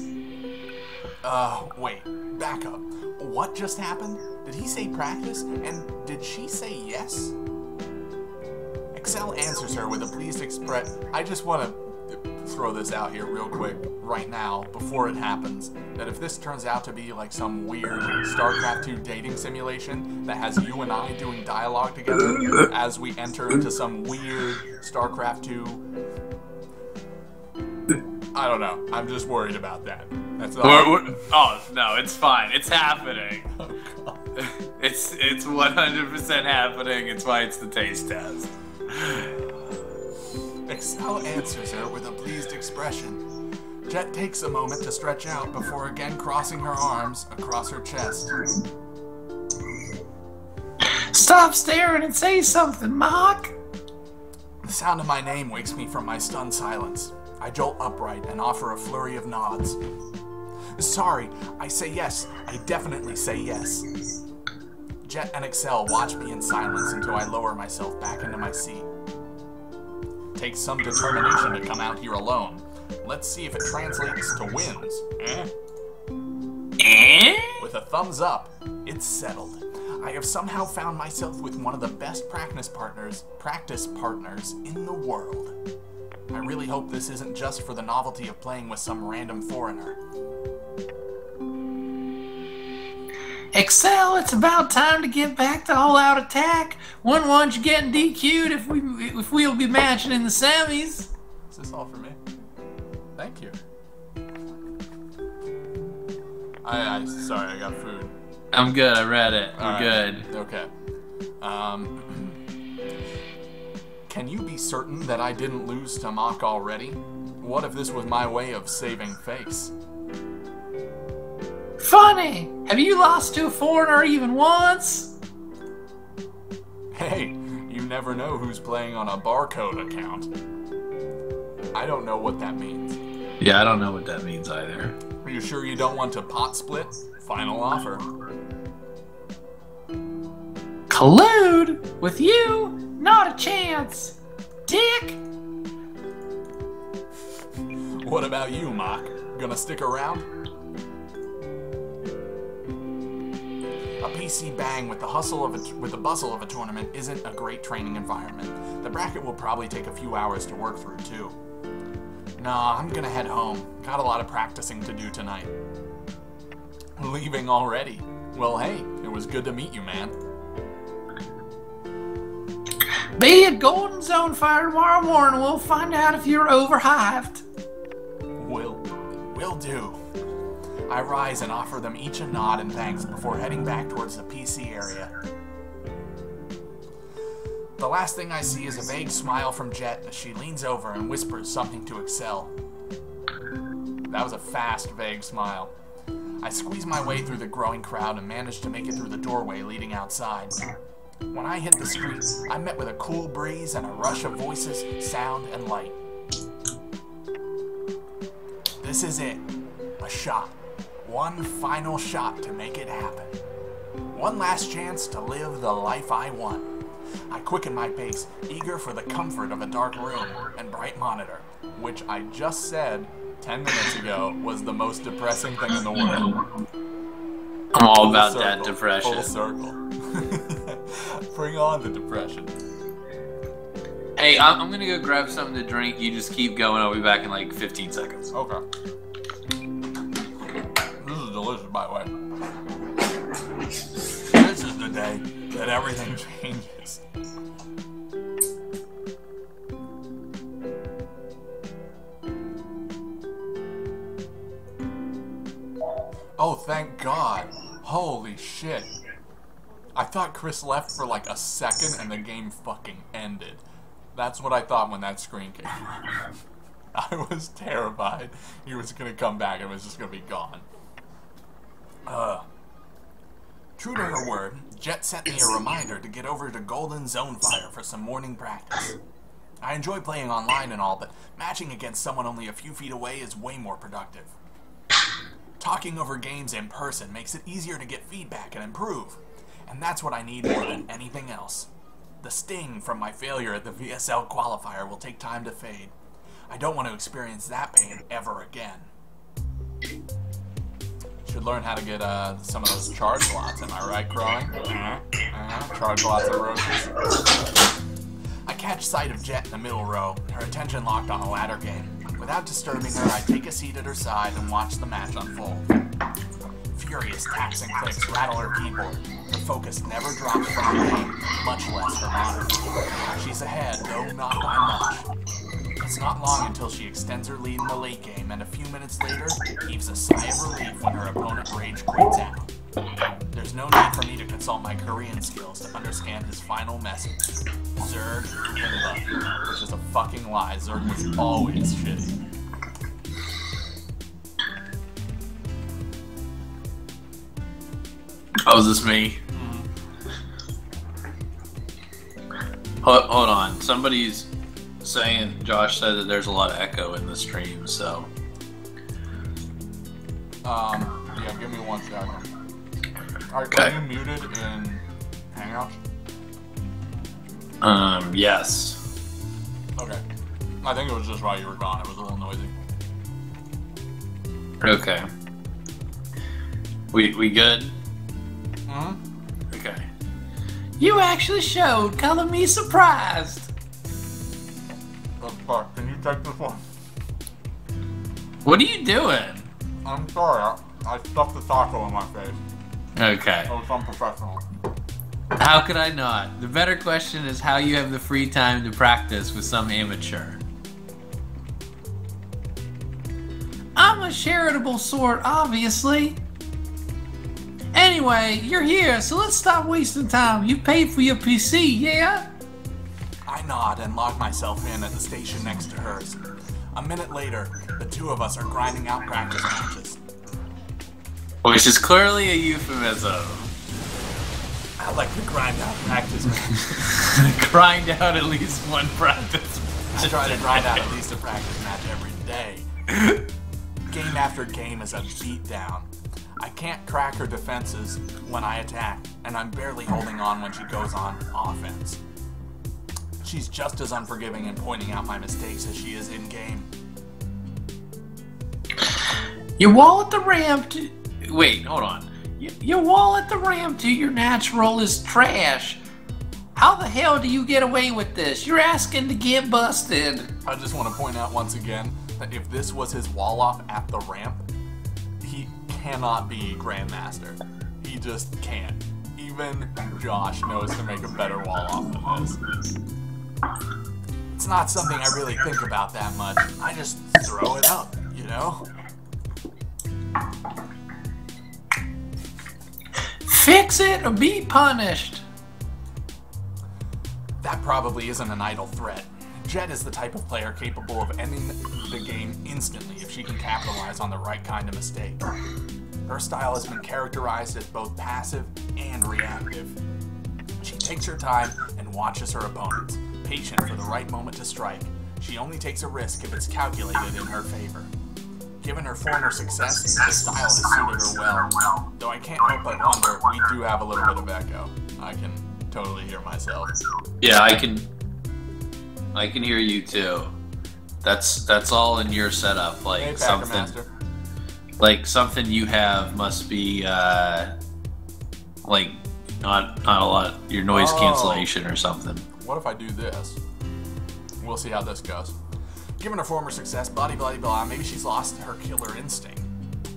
Wait. Back up. What just happened? Did he say practice? And did she say yes? Excel answers her with a pleased expression. I just want to throw this out here real quick, right now, before it happens, that if this turns out to be like some weird StarCraft 2 dating simulation that has you and I doing dialogue together as we enter into some weird StarCraft 2... I don't know. I'm just worried about that. That's all. Oh, no, it's fine. It's happening. Oh, God. It's 100% happening. It's why it's the taste test. Excel answers her with a pleased expression. Jet takes a moment to stretch out before again crossing her arms across her chest. Stop staring and say something, Mark. The sound of my name wakes me from my stunned silence. I jolt upright and offer a flurry of nods. Sorry, I say yes. I definitely say yes. Jet and Excel watch me in silence until I lower myself back into my seat. Takes some determination to come out here alone. Let's see if it translates to wins. With a thumbs up, it's settled. I have somehow found myself with one of the best practice partners in the world. I really hope this isn't just for the novelty of playing with some random foreigner. Excel, it's about time to get back to all-out attack. Wouldn't want you getting DQ'd if we'll be matching in the semis. Is this all for me? Thank you. Sorry, I got food. I'm good. I read it. We're All right. good. Okay. Can you be certain that I didn't lose to Mock already? What if this was my way of saving face? Funny! Have you lost to a foreigner even once? Hey, you never know who's playing on a barcode account. I don't know what that means. Yeah, I don't know what that means either. Are you sure you don't want to pot split? Final offer. Collude? With you? Not a chance! Dick! What about you, Mock? Gonna stick around? A PC bang with the bustle of a tournament isn't a great training environment. The bracket will probably take a few hours to work through, too. Nah, I'm gonna head home. Got a lot of practicing to do tonight. Leaving already? Well, hey, it was good to meet you, man. Be at Golden Zone Fire tomorrow morning. We'll find out if you're overhyped. Will do. I rise and offer them each a nod and thanks before heading back towards the PC area. The last thing I see is a vague smile from Jet as she leans over and whispers something to Excel. That was a fast, vague smile. I squeeze my way through the growing crowd and manage to make it through the doorway leading outside. When I hit the street, I'm met with a cool breeze and a rush of voices, sound, and light. This is it. A shot. One final shot to make it happen. One last chance to live the life I want. I quicken my pace, eager for the comfort of a dark room and bright monitor, which I just said 10 minutes ago was the most depressing thing in the world. I'm all about that depression. Full circle. Bring on the depression. Hey, I'm gonna go grab something to drink. You just keep going. I'll be back in like 15 seconds. Okay. This is delicious, by the way. This is the day that everything changes. Oh, thank God. Holy shit. I thought Chris left for like a second and the game fucking ended. That's what I thought when that screen came. I was terrified he was gonna come back and was just gonna be gone. True to her word, Jet sent me a reminder to get over to Golden Zone Fire for some morning practice. I enjoy playing online and all, but matching against someone only a few feet away is way more productive. Talking over games in person makes it easier to get feedback and improve, and that's what I need more than anything else. The sting from my failure at the VSL qualifier will take time to fade. I don't want to experience that pain ever again. Should learn how to get some of those charge slots, am I right, Crowing? Charge slots of roaches. I catch sight of Jet in the middle row, her attention locked on a ladder game. Without disturbing her, I take a seat at her side and watch the match unfold. Furious taps and clicks rattle her keyboard. Her focus never drops from the game, much less her monitor. She's ahead, though not by much. It's not long until she extends her lead in the late game, and a few minutes later, heaves a sigh of relief when her opponent rage quits out. There's no need for me to consult my Korean skills to understand his final message. Zerg Himba, which is a fucking lie. Zerg was always shitty. Oh, is this me? Hold on. Somebody's saying, Josh said that there's a lot of echo in the stream, so. Yeah, give me 1 second. Alright, Okay. are you muted in Hangouts? Yes. Okay. I think it was just while you were gone. It was a little noisy. Okay. We good? Mm-hmm. Okay. You actually showed. Color me surprised. Look, Sorry, can you take this one? What are you doing? I'm sorry, I stuffed the taco in my face. Okay. That was unprofessional. How could I not? The better question is how you have the free time to practice with some amateur. I'm a charitable sort, obviously. Anyway, you're here, so let's stop wasting time. You paid for your PC, yeah? I nod and log myself in at the station next to hers. A minute later, the two of us are grinding out practice matches. Which is clearly a euphemism. I like to grind out practice matches. Grind out at least one practice match. I try to grind out at least a practice match every day. Game after game is a beatdown. I can't crack her defenses when I attack, and I'm barely holding on when she goes on offense. She's just as unforgiving in pointing out my mistakes as she is in-game. Your wall at the ramp to... Wait, hold on. Your wall at the ramp to your natural is trash. How the hell do you get away with this? You're asking to get busted. I just want to point out once again that if this was his wall off at the ramp, he cannot be Grandmaster. He just can't. Even Josh knows to make a better wall off than this. It's not something I really think about that much. I just throw it up, you know? Fix it or be punished. That probably isn't an idle threat. Jet is the type of player capable of ending the game instantly if she can capitalize on the right kind of mistake. Her style has been characterized as both passive and reactive. She takes her time and watches her opponents, patient for the right moment to strike. She only takes a risk if it's calculated in her favor. Given her former success, the style has suited her well. Though I can't help but wonder, we do have a little bit of echo. I can totally hear myself. Yeah, I can hear you too. That's all in your setup. Like Hey, something, Master. like something you have must be like not a lot. Your noise cancellation or something. What if I do this? We'll see how this goes. Given her former success, blah blah blah, maybe she's lost her killer instinct.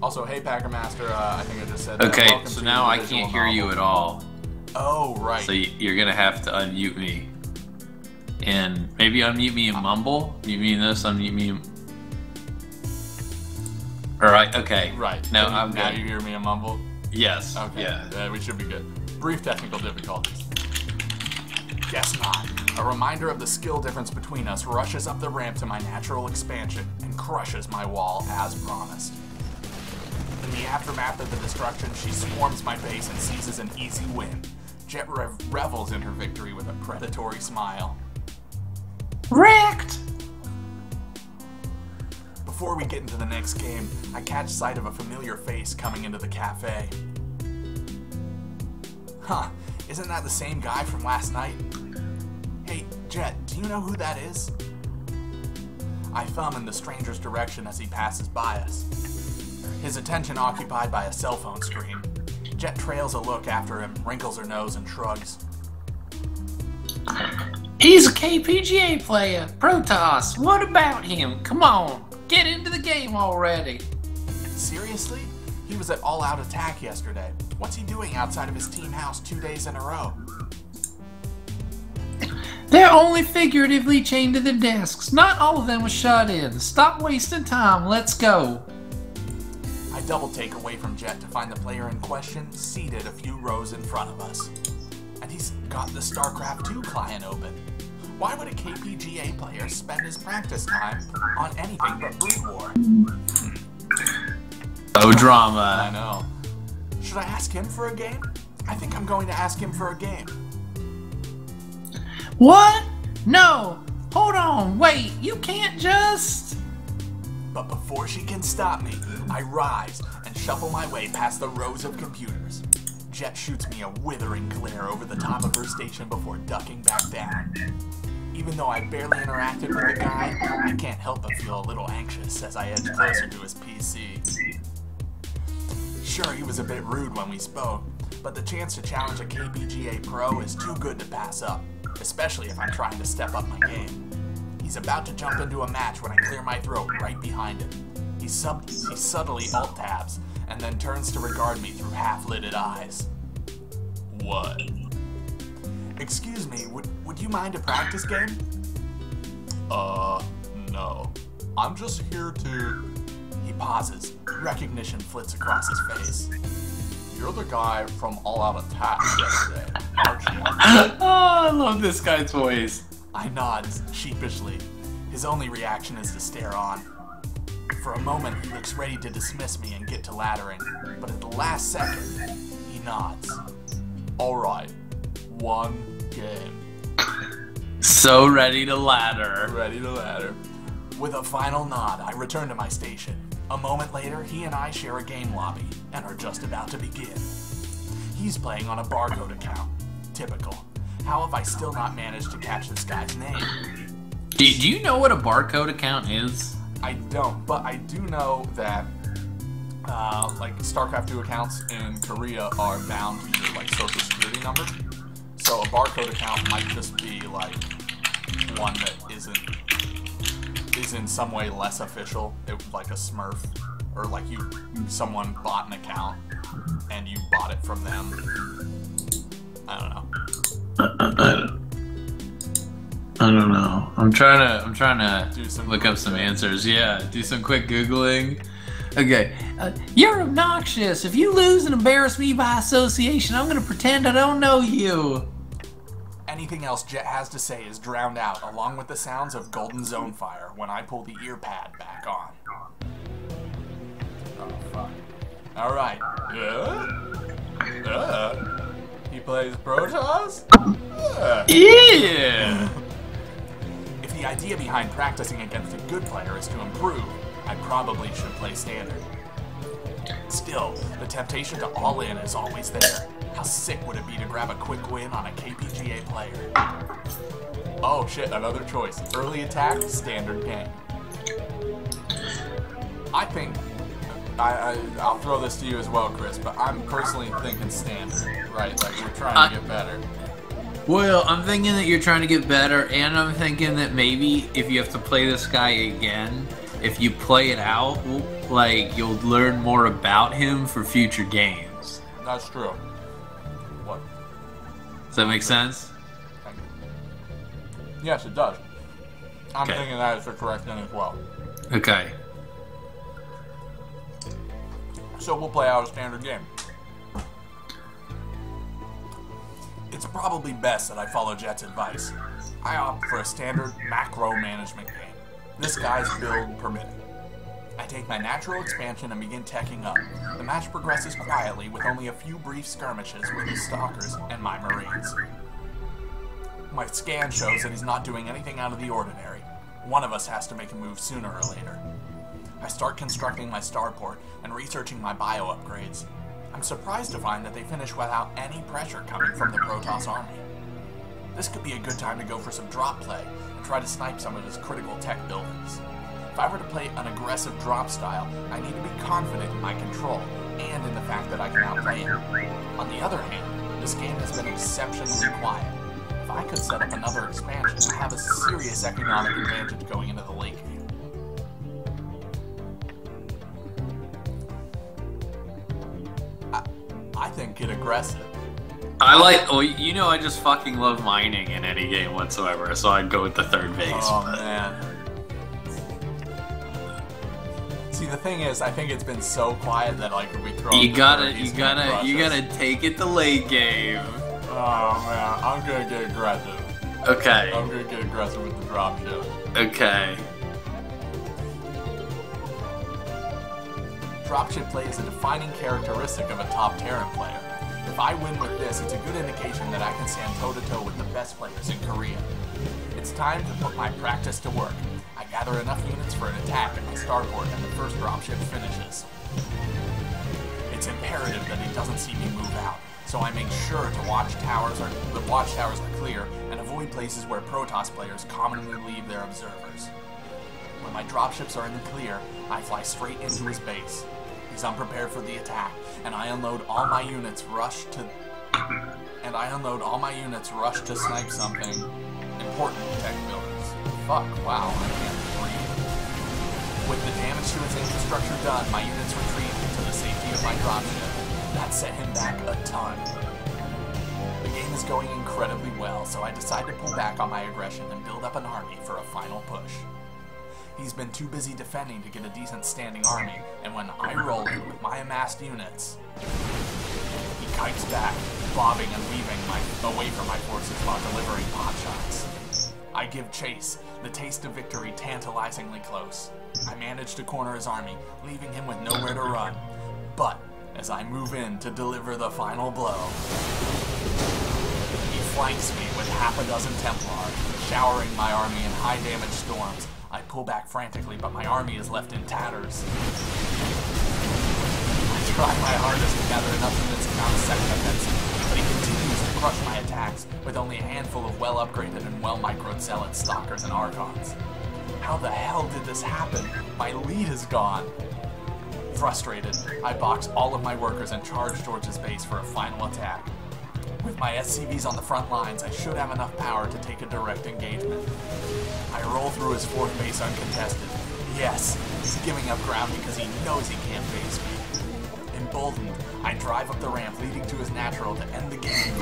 Also, hey Packer Master, I think I just said that. Okay, Welcome so to now the I visual can't hear you novel. at all. Oh, right. So you're gonna have to unmute me, and maybe unmute me and mumble. You mean this? Unmute me. All right. Okay. Right. No, Now I'm good. you hear me a mumble? Yes. Okay. Yeah. We should be good. Brief technical difficulties. Guess not. A reminder of the skill difference between us rushes up the ramp to my natural expansion and crushes my wall as promised. In the aftermath of the destruction, she swarms my base and seizes an easy win. Jet revels in her victory with a predatory smile. Wrecked. Before we get into the next game, I catch sight of a familiar face coming into the cafe. Huh, isn't that the same guy from last night? Hey, Jet, do you know who that is? I thumb in the stranger's direction as he passes by us. His attention occupied by a cell phone screen. Jet trails a look after him, wrinkles her nose, and shrugs. He's a KPGA player. Protoss. What about him? Come on. Get into the game already. Seriously? He was at All Out Attack yesterday. What's he doing outside of his team house 2 days in a row? They're only figuratively chained to their desks. Not all of them were shut in. Stop wasting time. Let's go. I double take away from Jet to find the player in question seated a few rows in front of us. And he's got the StarCraft 2 client open. Why would a KPGA player spend his practice time on anything but Brood War? Oh, I drama. know. Should I ask him for a game? I think I'm going to ask him for a game. What? No. Hold on. Wait. You can't just... But before she can stop me, I rise and shuffle my way past the rows of computers. Jet shoots me a withering glare over the top of her station before ducking back down. Even though I barely interacted with the guy, I can't help but feel a little anxious as I edge closer to his PC. Sure, he was a bit rude when we spoke, but the chance to challenge a KPGA pro is too good to pass up, especially if I'm trying to step up my game. He He's about to jump into a match when I clear my throat right behind him. He subtly alt-tabs and then turns to regard me through half-lidded eyes. What? Excuse me, would you mind a practice game? No. I'm just here to... He pauses. Recognition flits across his face. You're the guy from All Out Attack yesterday, aren't you? Oh, I love this guy's voice. I nod sheepishly. His only reaction is to stare on. For a moment, he looks ready to dismiss me and get to laddering, but at the last second, he nods. Alright, one game. So ready to ladder. Ready to ladder. With a final nod, I return to my station. A moment later, he and I share a game lobby and are just about to begin. He's playing on a barcode account. Typical. How have I still not managed to catch this guy's name? Do you know what a barcode account is? I don't, but I do know that like StarCraft 2 accounts in Korea are bound to your like social security number. So a barcode account might just be like one that is in some way less official. Like a Smurf, or like someone bought an account and you bought it from them. I don't know. I don't know. I'm trying to look up some Googling. answers. Yeah, do some quick Googling. Okay. You're obnoxious. If you lose and embarrass me by association, I'm gonna pretend I don't know you. Anything else Jet has to say is drowned out, along with the sounds of Golden Zone fire when I pull the ear pad back on. Oh, fuck. Alright. He plays Protoss? Yeah. If the idea behind practicing against a good player is to improve, I probably should play Standard. Still, the temptation to all in is always there. How sick would it be to grab a quick win on a KPGA player? Oh shit, another choice. Early attack, Standard game. I think, I'll throw this to you as well, Chris, but I'm personally thinking Standard, right? Like, we're trying to get better. Well, I'm thinking that you're trying to get better, and I'm thinking that maybe if you have to play this guy again, if you play it out, like, you'll learn more about him for future games. That's true. What? Does that make sense? Thank you. Yes, it does. I'm Okay. thinking that is the correct thing as well. Okay. So we'll play out a Standard game. It's probably best that I follow Jet's advice. I opt for a standard macro management game. This guy's build permitting. I take my natural expansion and begin teching up. The match progresses quietly with only a few brief skirmishes with his stalkers and my marines. My scan shows that he's not doing anything out of the ordinary. One of us has to make a move sooner or later. I start constructing my starport and researching my bio upgrades. I'm surprised to find that they finish without any pressure coming from the Protoss army. This could be a good time to go for some drop play and try to snipe some of his critical tech buildings. If I were to play an aggressive drop style, I need to be confident in my control and in the fact that I can outplay him. On the other hand, this game has been exceptionally quiet. If I could set up another expansion, I have a serious economic advantage going into the late game. I think get aggressive. I like, well, you know I just fucking love mining in any game whatsoever, so I'd go with the third base. Oh, but... man. See, the thing is, I think it's been so quiet that, like, if we throw You gotta take it to late game. Oh, man, I'm gonna get aggressive. Okay. I'm gonna get aggressive with the dropship. Okay. Dropship play is a defining characteristic of a top Terran player. If I win with this, it's a good indication that I can stand toe-to-toe with the best players in Korea. It's time to put my practice to work. I gather enough units for an attack at my starport and the first dropship finishes. It's imperative that he doesn't see me move out, so I make sure the watchtowers are clear and avoid places where Protoss players commonly leave their observers. When my dropships are in the clear, I fly straight into his base. He's unprepared for the attack, and I unload all my units rush to snipe something important tech buildings. Fuck, wow, I can't breathe. With the damage to his infrastructure done, my units retreat to the safety of my dropship. That set him back a ton. The game is going incredibly well, so I decide to pull back on my aggression and build up an army for a final push. He's been too busy defending to get a decent standing army, and when I roll in with my amassed units, he kites back, bobbing and weaving away from my forces while delivering potshots. I give chase, the taste of victory tantalizingly close. I manage to corner his army, leaving him with nowhere to run. But as I move in to deliver the final blow, he flanks me with half a dozen Templars, showering my army in high-damage storms. I pull back frantically, but my army is left in tatters. I try my hardest to gather enough units to mount a second offensive, but he continues to crush my attacks with only a handful of well-upgraded and well-microed zealots, stalkers, and archons. How the hell did this happen? My lead is gone. Frustrated, I box all of my workers and charge towards his base for a final attack. With my SCVs on the front lines, I should have enough power to take a direct engagement. I roll through his fourth base uncontested. Yes, he's giving up ground because he knows he can't face me. Emboldened, I drive up the ramp leading to his natural to end the game.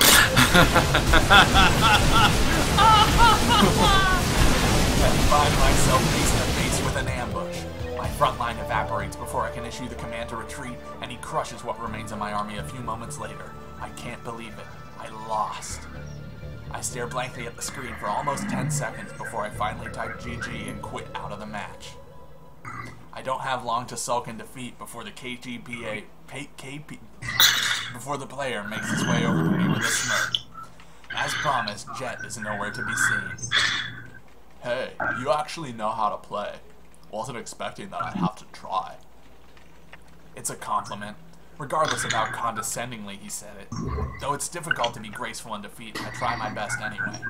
I find myself face to face with an ambush. My front line evaporates before I can issue the command to retreat, and he crushes what remains of my army a few moments later. I can't believe it. I lost. I stare blankly at the screen for almost 10 seconds before I finally type GG and quit out of the match. I don't have long to sulk in defeat before the before the player makes his way over to me with a smirk. As promised, Jet is nowhere to be seen. Hey, you actually know how to play. Wasn't expecting that I'd have to try. It's a compliment. Regardless of how condescendingly he said it. Though it's difficult to be graceful in defeat, I try my best anyway.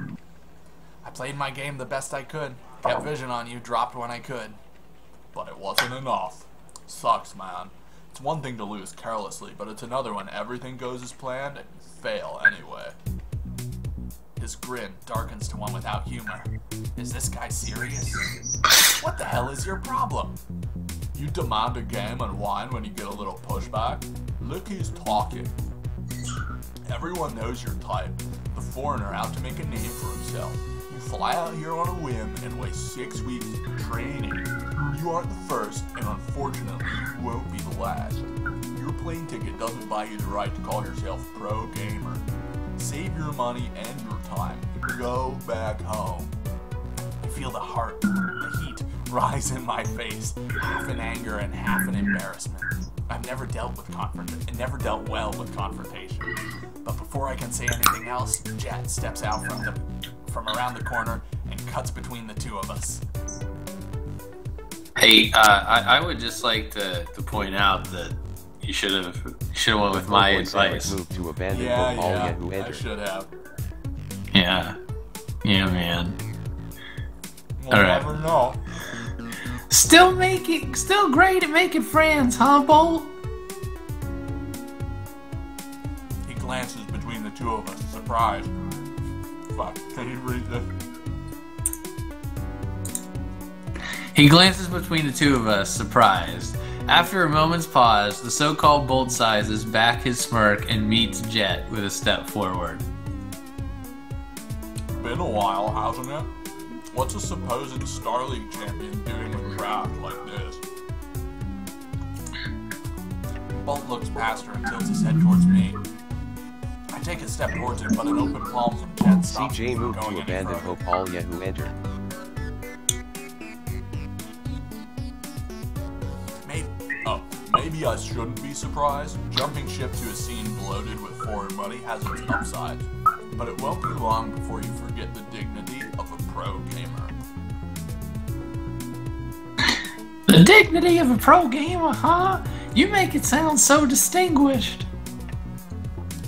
I played my game the best I could, kept vision on you, dropped when I could. But it wasn't enough. Sucks, man. It's one thing to lose carelessly, but it's another when everything goes as planned and you fail anyway. His grin darkens to one without humor. Is this guy serious? What the hell is your problem? You demand a game and whine when you get a little pushback? Look who's talking. Everyone knows your type. The foreigner out to make a name for himself. You fly out here on a whim and waste 6 weeks training. You aren't the first, and unfortunately, you won't be the last. Your plane ticket doesn't buy you the right to call yourself pro gamer. Save your money and your time. Go back home. I feel the heat rise in my face, half in anger and half in embarrassment. I've never dealt well with confrontation. But before I can say anything else, Jet steps out from around the corner and cuts between the two of us. Hey, I would just like to point out that you should have went with my advice. Move to abandon I should have. Yeah, man. We'll All right. never know. Still great at making friends, huh, Bolt? He glances between the two of us, surprised. Fuck, can you read this? He glances between the two of us, surprised. After a moment's pause, the so-called Bolt sizes back his smirk and meets Jet with a step forward. Been a while, hasn't it? What's a supposed Star League champion doing with craft like this? Bolt looks past her and tilts his head towards me. I take a step towards him, but an open palm from Jet stops me CJ from moved going to any abandon further. hope all yet who entered. Maybe I shouldn't be surprised. Jumping ship to a scene bloated with foreign money has its upsides, but it won't be long before you forget the dignity of a pro gamer. The dignity of a pro gamer, huh? You make it sound so distinguished.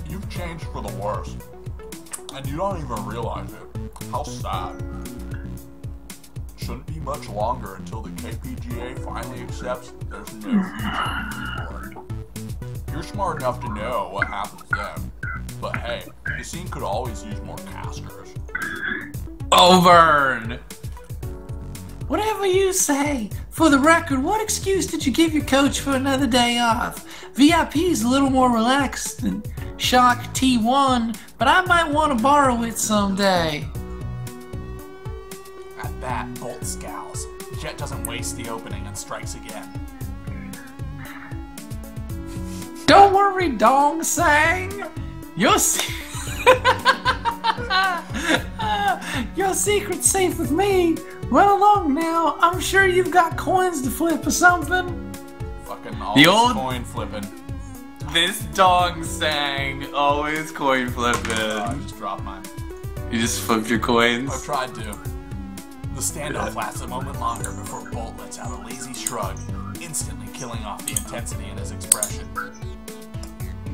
You've changed for the worse, and you don't even realize it. How sad. Shouldn't be much longer until the KPGA finally accepts there's no future anymore. You're smart enough to know what happens then, but hey, the scene could always use more casters. Overn! Whatever you say. For the record, what excuse did you give your coach for another day off? VIP's a little more relaxed than Shock T1, but I might want to borrow it someday. At that, Bolt scowls. Jet doesn't waste the opening and strikes again. Don't worry, Dong Sang. Your secret's safe with me. Run along now. I'm sure you've got coins to flip or something. Fucking always coin flipping. This Dong Sang always coin flipping. I just dropped mine. You just flipped your coins? I've tried to. The standoff lasts a moment longer before Bolt lets out a lazy shrug, instantly killing off the intensity in his expression.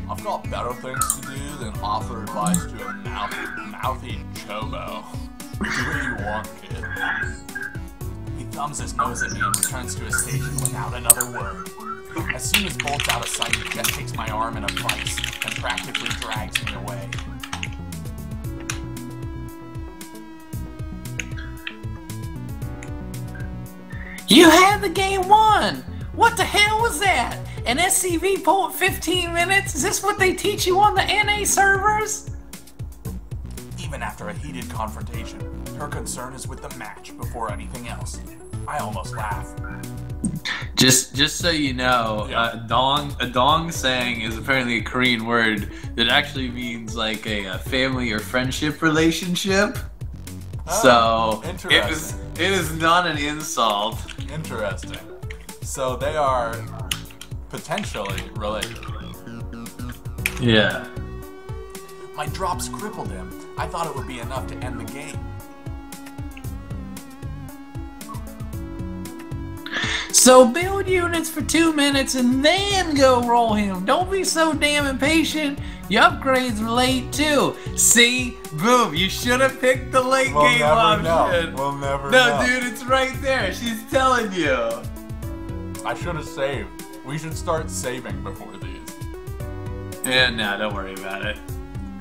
I've got better things to do than offer advice to a mouthy chobo. Do what you want, kid. He thumbs his nose at me and returns to his station without another word. As soon as Bolt's out of sight, Jet takes my arm in a vice and practically drags me away. You had the game won! What the hell was that? An SCV poll at 15 minutes? Is this what they teach you on the NA servers? Even after a heated confrontation, her concern is with the match before anything else. I almost laugh. Just so you know, Yeah. a dong sang is apparently a Korean word that actually means like a family or friendship relationship. Oh, So interesting. it is not an insult. Interesting. So they are potentially related. Yeah. My drops crippled him. I thought it would be enough to end the game. So build units for 2 minutes and then go roll him. Don't be so damn impatient. Your upgrades were late too. See? Boom. You should have picked the late game option. We'll never No, know. dude, it's right there. She's telling you. I should have saved. We should start saving before these. Yeah, no, don't worry about it.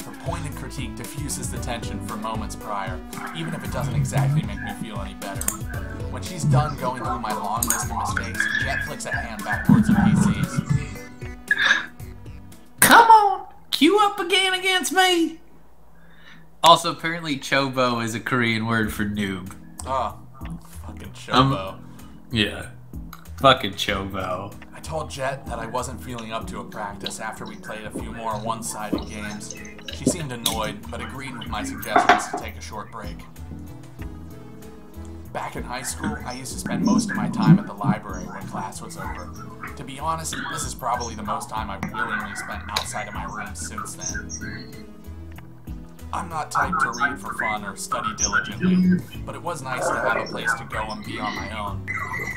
Her pointed critique diffuses the tension from moments prior, even if it doesn't exactly make me feel any better. When she's done going through my long list of mistakes, Jet flicks a hand back towards the PCs. Come on, queue up again against me. Also, apparently, chobo is a Korean word for noob. Oh, fucking chobo. Yeah, fucking chobo. I told Jet that I wasn't feeling up to a practice after we played a few more one-sided games. She seemed annoyed, but agreed with my suggestions to take a short break. Back in high school, I used to spend most of my time at the library when class was over. To be honest, this is probably the most time I've willingly spent outside of my room since then. I'm not type to read for fun or study diligently, but it was nice to have a place to go and be on my own.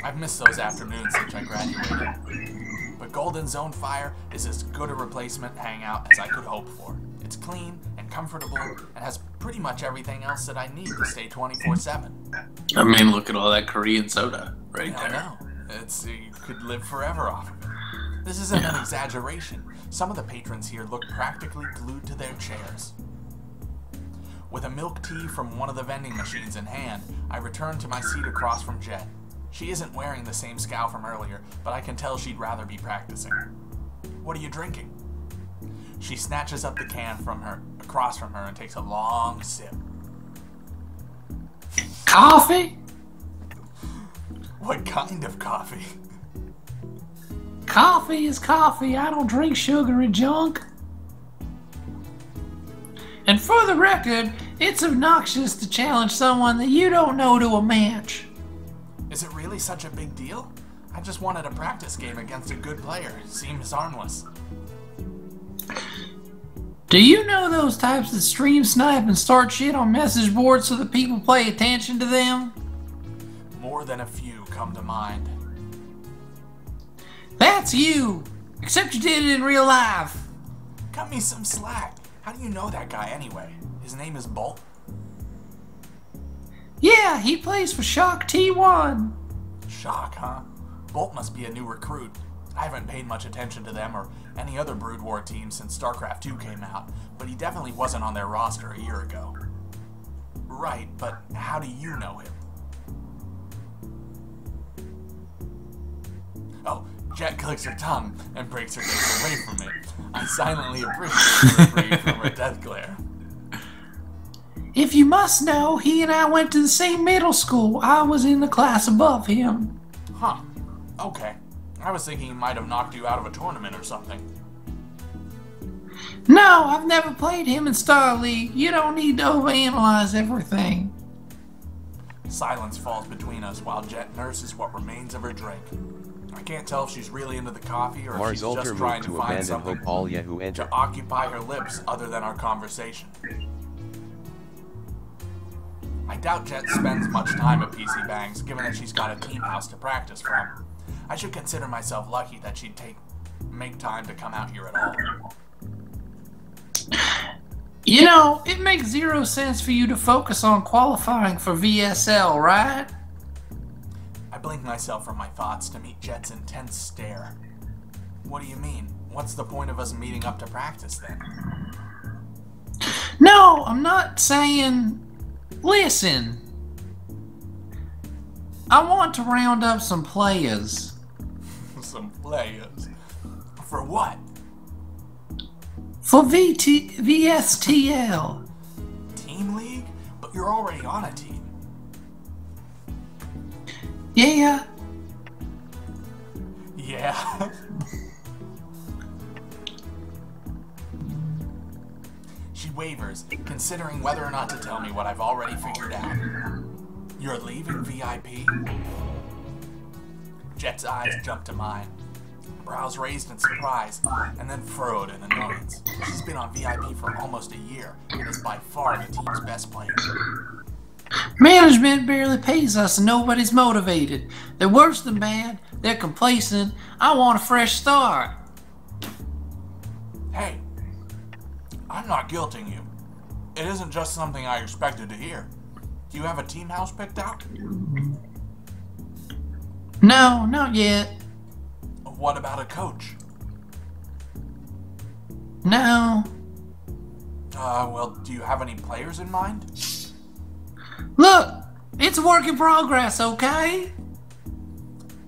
I've missed those afternoons since I graduated. But Golden Zone Fire is as good a replacement hangout as I could hope for. It's clean and comfortable and has pretty much everything else that I need to stay 24/7. I mean, look at all that Korean soda right I there. know. You could live forever off of it. This isn't an exaggeration. Some of the patrons here look practically glued to their chairs. With a milk tea from one of the vending machines in hand, I return to my seat across from Jet. She isn't wearing the same scowl from earlier, but I can tell she'd rather be practicing. What are you drinking? She snatches up the can across from her and takes a long sip. Coffee? What kind of coffee? Coffee is coffee. I don't drink sugary junk. And for the record, it's obnoxious to challenge someone that you don't know to a match. Is it really such a big deal? I just wanted a practice game against a good player. Seems harmless. Do you know those types that stream snipe and start shit on message boards so that people pay attention to them? More than a few come to mind. That's you! Except you did it in real life. Cut me some slack. How do you know that guy anyway? His name is Bolt? Yeah, he plays for Shock T1. Shock, huh? Bolt must be a new recruit. I haven't paid much attention to them or any other Brood War team since StarCraft 2 came out, but he definitely wasn't on their roster a year ago. Right, but how do you know him? Jet clicks her tongue and breaks her face away from me. I silently appreciate the reprieve from her death glare. If you must know, he and I went to the same middle school. I was in the class above him. Huh. Okay. I was thinking he might have knocked you out of a tournament or something. No, I've never played him in Star League. You don't need to overanalyze everything. Silence falls between us while Jet nurses what remains of her drink. I can't tell if she's really into the coffee or if she's just trying to find something to occupy her lips other than our conversation. I doubt Jet spends much time at PC Bangs, given that she's got a team house to practice from. I should consider myself lucky that she'd make time to come out here at all. You know, it makes zero sense for you to focus on qualifying for VSL, right? I blink myself from my thoughts to meet Jet's intense stare. What do you mean? What's the point of us meeting up to practice then? No, I'm not saying... Listen. I want to round up some players. Some players? For what? For VSTL. Team League? But you're already on a team. Yeah. Yeah. She wavers, considering whether or not to tell me what I've already figured out. You're leaving VIP? Jet's eyes jump to mine. Brows raised in surprise, and then furrowed in annoyance. She's been on VIP for almost a year, and is by far the team's best player. Management barely pays us and nobody's motivated. They're worse than bad. They're complacent. I want a fresh start. Hey, I'm not guilting you. It isn't just something I expected to hear. Do you have a team house picked out? No, not yet. What about a coach? No. Well, do you have any players in mind? Look, it's a work in progress, okay?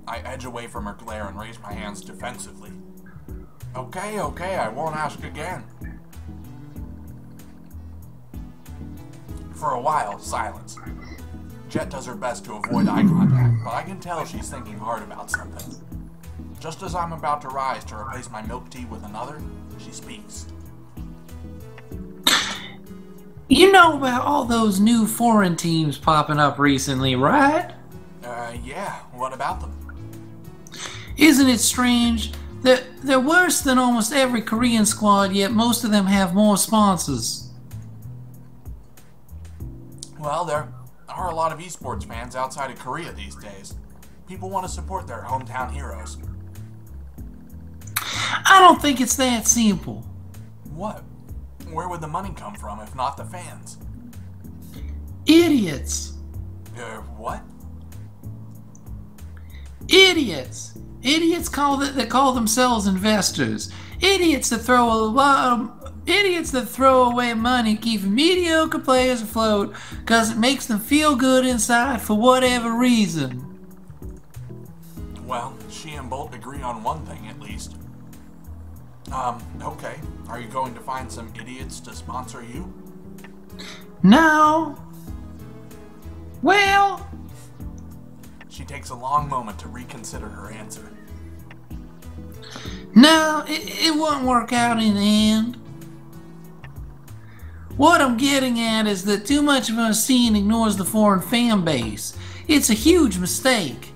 I edge away from her glare and raise my hands defensively. Okay, I won't ask again. For a while, silence. Jet does her best to avoid eye contact, but I can tell she's thinking hard about something. Just as I'm about to rise to replace my milk tea with another, she speaks. You know about all those new foreign teams popping up recently, right? Yeah, what about them? Isn't it strange that they're worse than almost every Korean squad, yet most of them have more sponsors? Well, there are a lot of esports fans outside of Korea these days. People want to support their hometown heroes. I don't think it's that simple. What? Where would the money come from if not the fans? Idiots. What? Idiots. Idiots that call themselves investors. Idiots that throw away money keeping mediocre players afloat because it makes them feel good inside for whatever reason. Well, she and Bolt agree on one thing at least. Okay. Are you going to find some idiots to sponsor you? No. Well... She takes a long moment to reconsider her answer. No, it won't work out in the end. What I'm getting at is that too much of our scene ignores the foreign fan base. It's a huge mistake.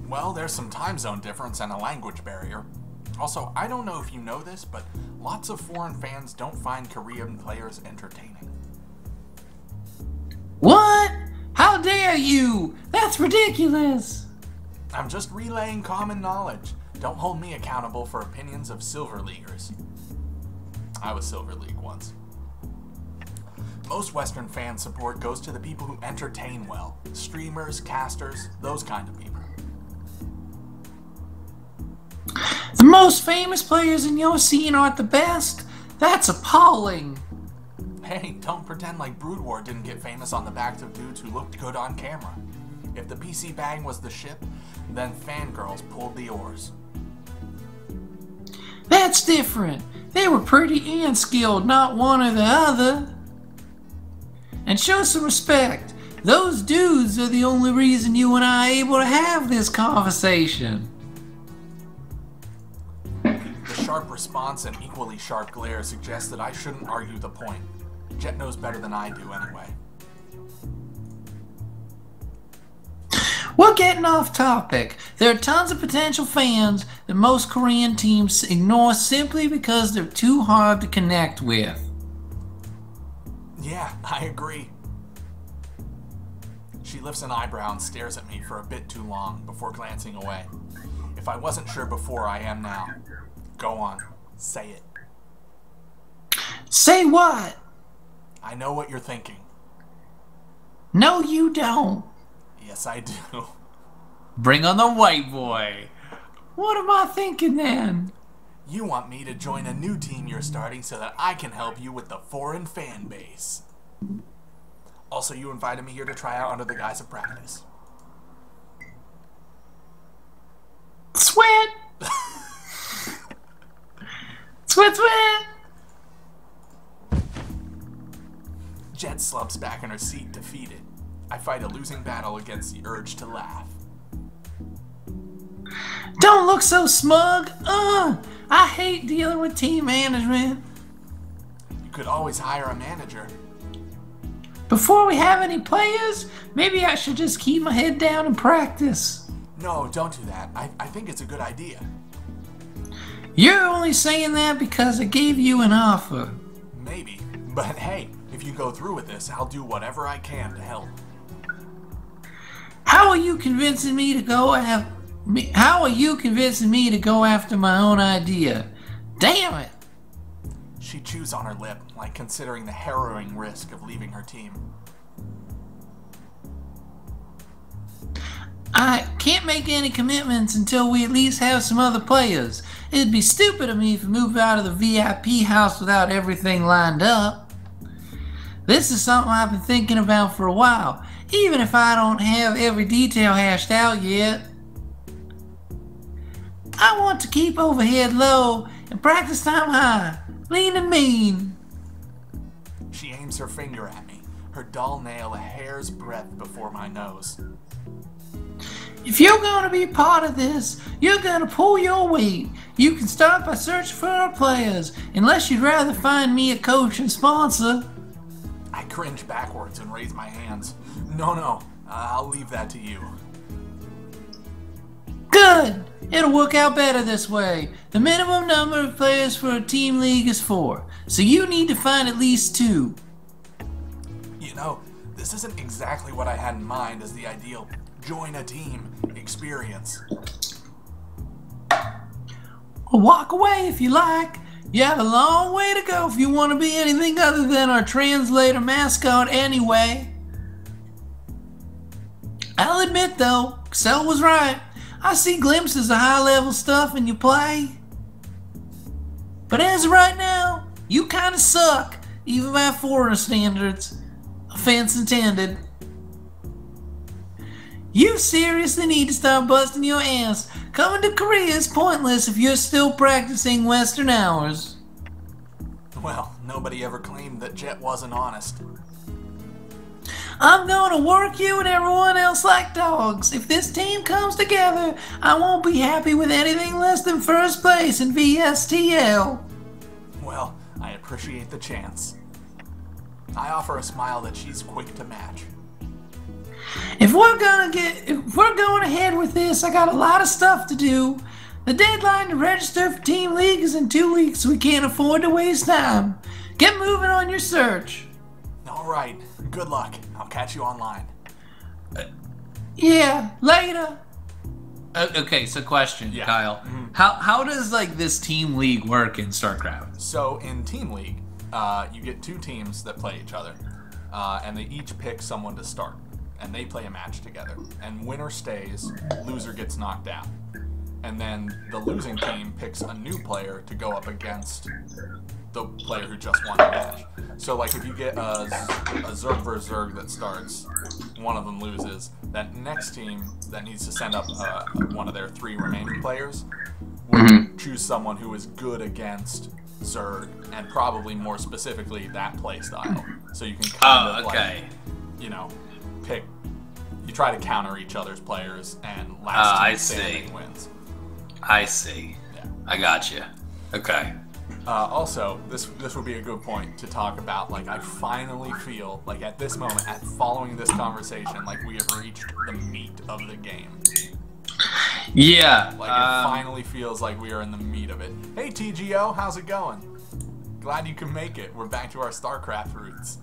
Well, there's some time zone difference and a language barrier. Also, I don't know if you know this, but lots of foreign fans don't find Korean players entertaining. What? How dare you? That's ridiculous. I'm just relaying common knowledge. Don't hold me accountable for opinions of Silver Leaguers. I was Silver League once. Most Western fan support goes to the people who entertain well. Streamers, casters, those kind of people. The most famous players in your scene aren't the best? That's appalling. Hey, don't pretend like Brood War didn't get famous on the backs of dudes who looked good on camera. If the PC bang was the ship, then fangirls pulled the oars. That's different. They were pretty and skilled, not one or the other. And show some respect. Those dudes are the only reason you and I are able to have this conversation. The sharp response and equally sharp glare suggest that I shouldn't argue the point. Jet knows better than I do anyway. We're getting off topic. There are tons of potential fans that most Korean teams ignore simply because they're too hard to connect with. Yeah, I agree. She lifts an eyebrow and stares at me for a bit too long before glancing away. If I wasn't sure before, I am now. Go on, say it. Say what? I know what you're thinking. No, you don't. Yes, I do. Bring on the white boy. What am I thinking then? You want me to join a new team you're starting so that I can help you with the foreign fan base. Also, you invited me here to try out under the guise of practice. Sweat! Sweat, sweat! Jet slumps back in her seat, defeated. I fight a losing battle against the urge to laugh. Don't look so smug. I hate dealing with team management. You could always hire a manager. Before we have any players, maybe I should just keep my head down and practice. No, don't do that. I think it's a good idea. You're only saying that because I gave you an offer. Maybe. But hey, if you go through with this, I'll do whatever I can to help. How are you convincing me to go after my own idea? Damn it! She chews on her lip, like considering the harrowing risk of leaving her team. I can't make any commitments until we at least have some other players. It'd be stupid of me to move out of the VIP house without everything lined up. This is something I've been thinking about for a while, even if I don't have every detail hashed out yet. I want to keep overhead low and practice time high, lean and mean. She aims her finger at me, her dull nail a hair's breadth before my nose. If you're going to be part of this, you're going to pull your weight. You can start by searching for our players, unless you'd rather find me a coach and sponsor. I cringe backwards and raise my hands. No, I'll leave that to you. Good! It'll work out better this way. The minimum number of players for a team league is 4, so you need to find at least 2. You know, this isn't exactly what I had in mind as the ideal join a team experience. Well, walk away if you like. You have a long way to go if you want to be anything other than our translator mascot anyway. I'll admit though, Excel was right. I see glimpses of high-level stuff in your play. But as of right now, you kinda suck, even by foreigner standards. Offense intended. You seriously need to start busting your ass. Coming to Korea is pointless if you're still practicing Western hours. Well, nobody ever claimed that Jet wasn't honest. I'm going to work you and everyone else like dogs. If this team comes together, I won't be happy with anything less than first place in VSTL. Well, I appreciate the chance. I offer a smile that she's quick to match. If we're going ahead with this, I got a lot of stuff to do. The deadline to register for Team League is in 2 weeks, so we can't afford to waste time. Get moving on your search. Alright, good luck. I'll catch you online. Yeah, later. Okay, so question, Yeah. Kyle. How does like this team league work in StarCraft? So in Team League, you get 2 teams that play each other, and they each pick someone to start. And they play a match together. And winner stays, loser gets knocked out. And then the losing team picks a new player to go up against the player who just won the match. So like if you get a Zerg versus Zerg that starts, one of them loses, that next team that needs to send up one of their 3 remaining players would choose someone who is good against Zerg, and probably more specifically that play style. So you can kind of like, you know, pick. You try to counter each other's players, and last team standing wins. I see. Yeah. I got you. Okay. Also, this would be a good point to talk about. Like, I finally feel like at this moment, following this conversation, like we have reached the meat of the game. Yeah. Like it finally feels like we are in the meat of it. Hey TGO, how's it going? Glad you can make it. We're back to our StarCraft roots.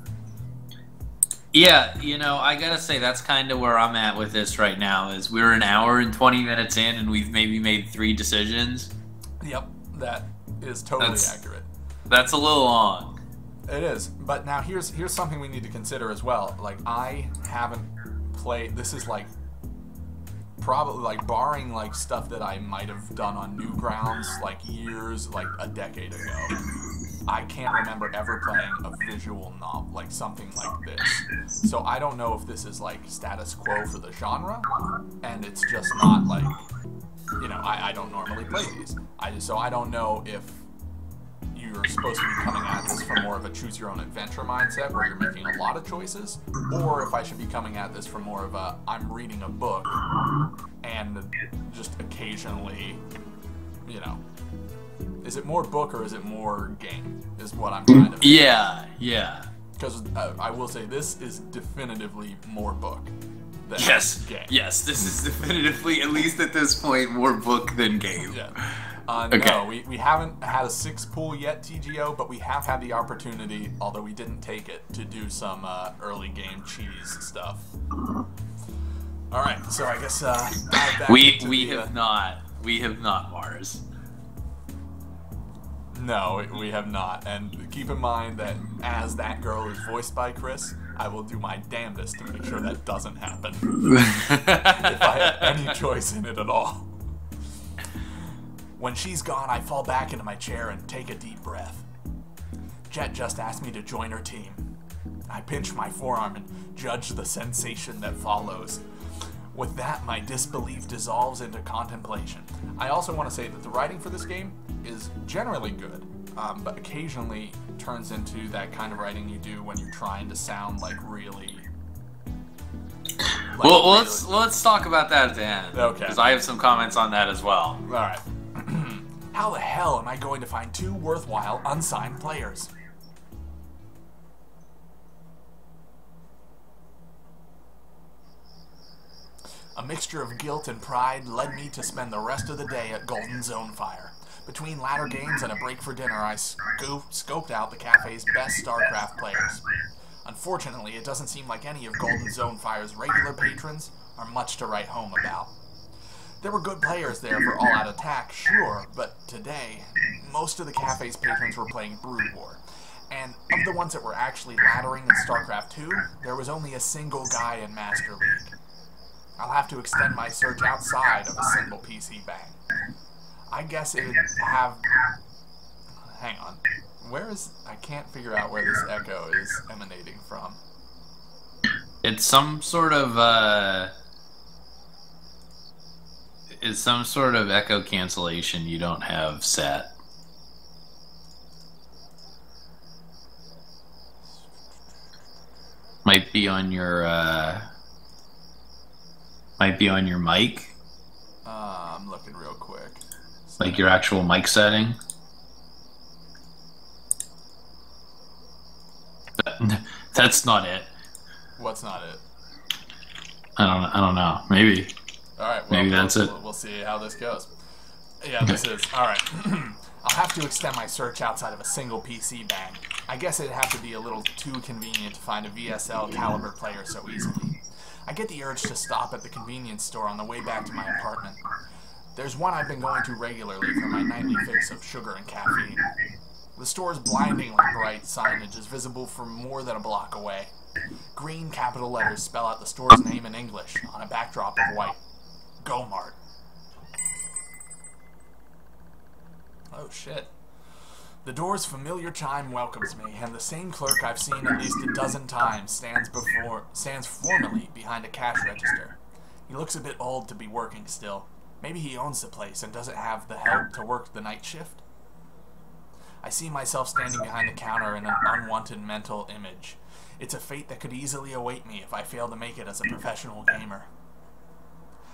Yeah, you know, I gotta say that's kind of where I'm at with this right now. Is we're an hour and 20 minutes in, and we've maybe made 3 decisions. Yep, that is totally accurate. That's a little long. It is, but now here's something we need to consider as well. Like, I haven't played. This is like probably like barring like stuff that I might have done on Newgrounds like years, like a decade ago. I can't remember ever playing a visual novel, like something like this. So I don't know if this is like status quo for the genre, and it's just not like, you know, I don't normally play these. So I don't know if you're supposed to be coming at this from more of a choose your own adventure mindset where you're making a lot of choices, or if I should be coming at this from more of a I'm reading a book and just occasionally, you know. Is it more book or is it more game? Is what I'm trying to figure out. Yeah. Because I will say this is definitively more book than game. Yes, this is definitively, at least at this point, more book than game. Yeah. Okay. No, we haven't had a 6 pool yet, TGO, but we have had the opportunity, although we didn't take it, to do some early game cheese stuff. All right, so I guess dive back into we have not, Mars. No, we have not. And keep in mind that as that girl is voiced by Chris, I will do my damnedest to make sure that doesn't happen. If I have any choice in it at all. When she's gone, I fall back into my chair and take a deep breath. Jet just asked me to join her team. I pinch my forearm and judge the sensation that follows. With that, my disbelief dissolves into contemplation. I also want to say that the writing for this game is generally good, but occasionally turns into that kind of writing you do when you're trying to sound like really... Well, let's talk about that at the end. Okay. Because I have some comments on that as well. Alright. How the hell am I going to find 2 worthwhile unsigned players? A mixture of guilt and pride led me to spend the rest of the day at Golden Zone Fire. Between ladder games and a break for dinner, I scoped out the cafe's best StarCraft players. Unfortunately, it doesn't seem like any of Golden Zone Fire's regular patrons are much to write home about. There were good players there for all-out attack, sure, but today, most of the cafe's patrons were playing Brood War. And of the ones that were actually laddering in StarCraft 2, there was only a single guy in Master League. I'll have to extend my search outside of a single PC bang. I guess it would have... Hang on. Where is... I can't figure out where this echo is emanating from. It's some sort of echo cancellation you don't have set. Might be on your mic. I'm looking real quick. Like your actual mic setting. That's not it. What's not it? I don't know. Maybe. All right. Well, maybe that's it. We'll see how this goes. Yeah, this is. All right. I'll have to extend my search outside of a single PC bang. I guess it'd have to be a little too convenient to find a VSL caliber player so easily. I get the urge to stop at the convenience store on the way back to my apartment. There's one I've been going to regularly for my nightly fix of sugar and caffeine. The store's blindingly bright signage is visible from more than a block away. Green capital letters spell out the store's name in English on a backdrop of white. Go Mart. Oh shit. The door's familiar chime welcomes me, and the same clerk I've seen at least a dozen times stands formally behind a cash register. He looks a bit old to be working still. Maybe he owns the place and doesn't have the help to work the night shift. I see myself standing behind the counter in an unwanted mental image. It's a fate that could easily await me if I fail to make it as a professional gamer.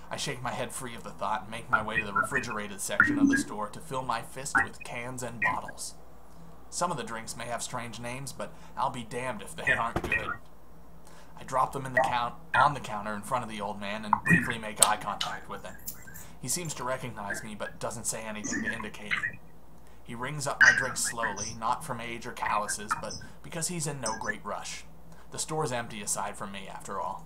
I shake my head free of the thought and make my way to the refrigerated section of the store to fill my fist with cans and bottles. Some of the drinks may have strange names, but I'll be damned if they aren't good. I drop them on the counter in front of the old man and briefly make eye contact with him. He seems to recognize me, but doesn't say anything to indicate it. He rings up my drinks slowly, not from age or calluses, but because he's in no great rush. The store's empty aside from me, after all.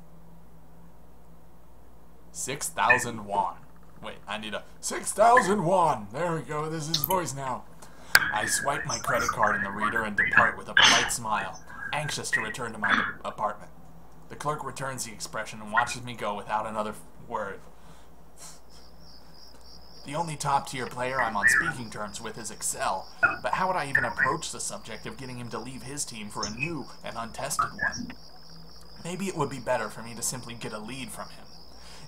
6,000 won. Wait, I need a 6,000 won. There we go. This is his voice now. I swipe my credit card in the reader and depart with a polite smile, anxious to return to my apartment. The clerk returns the expression and watches me go without another word. The only top-tier player I'm on speaking terms with is Excel, but how would I even approach the subject of getting him to leave his team for a new and untested one? Maybe it would be better for me to simply get a lead from him.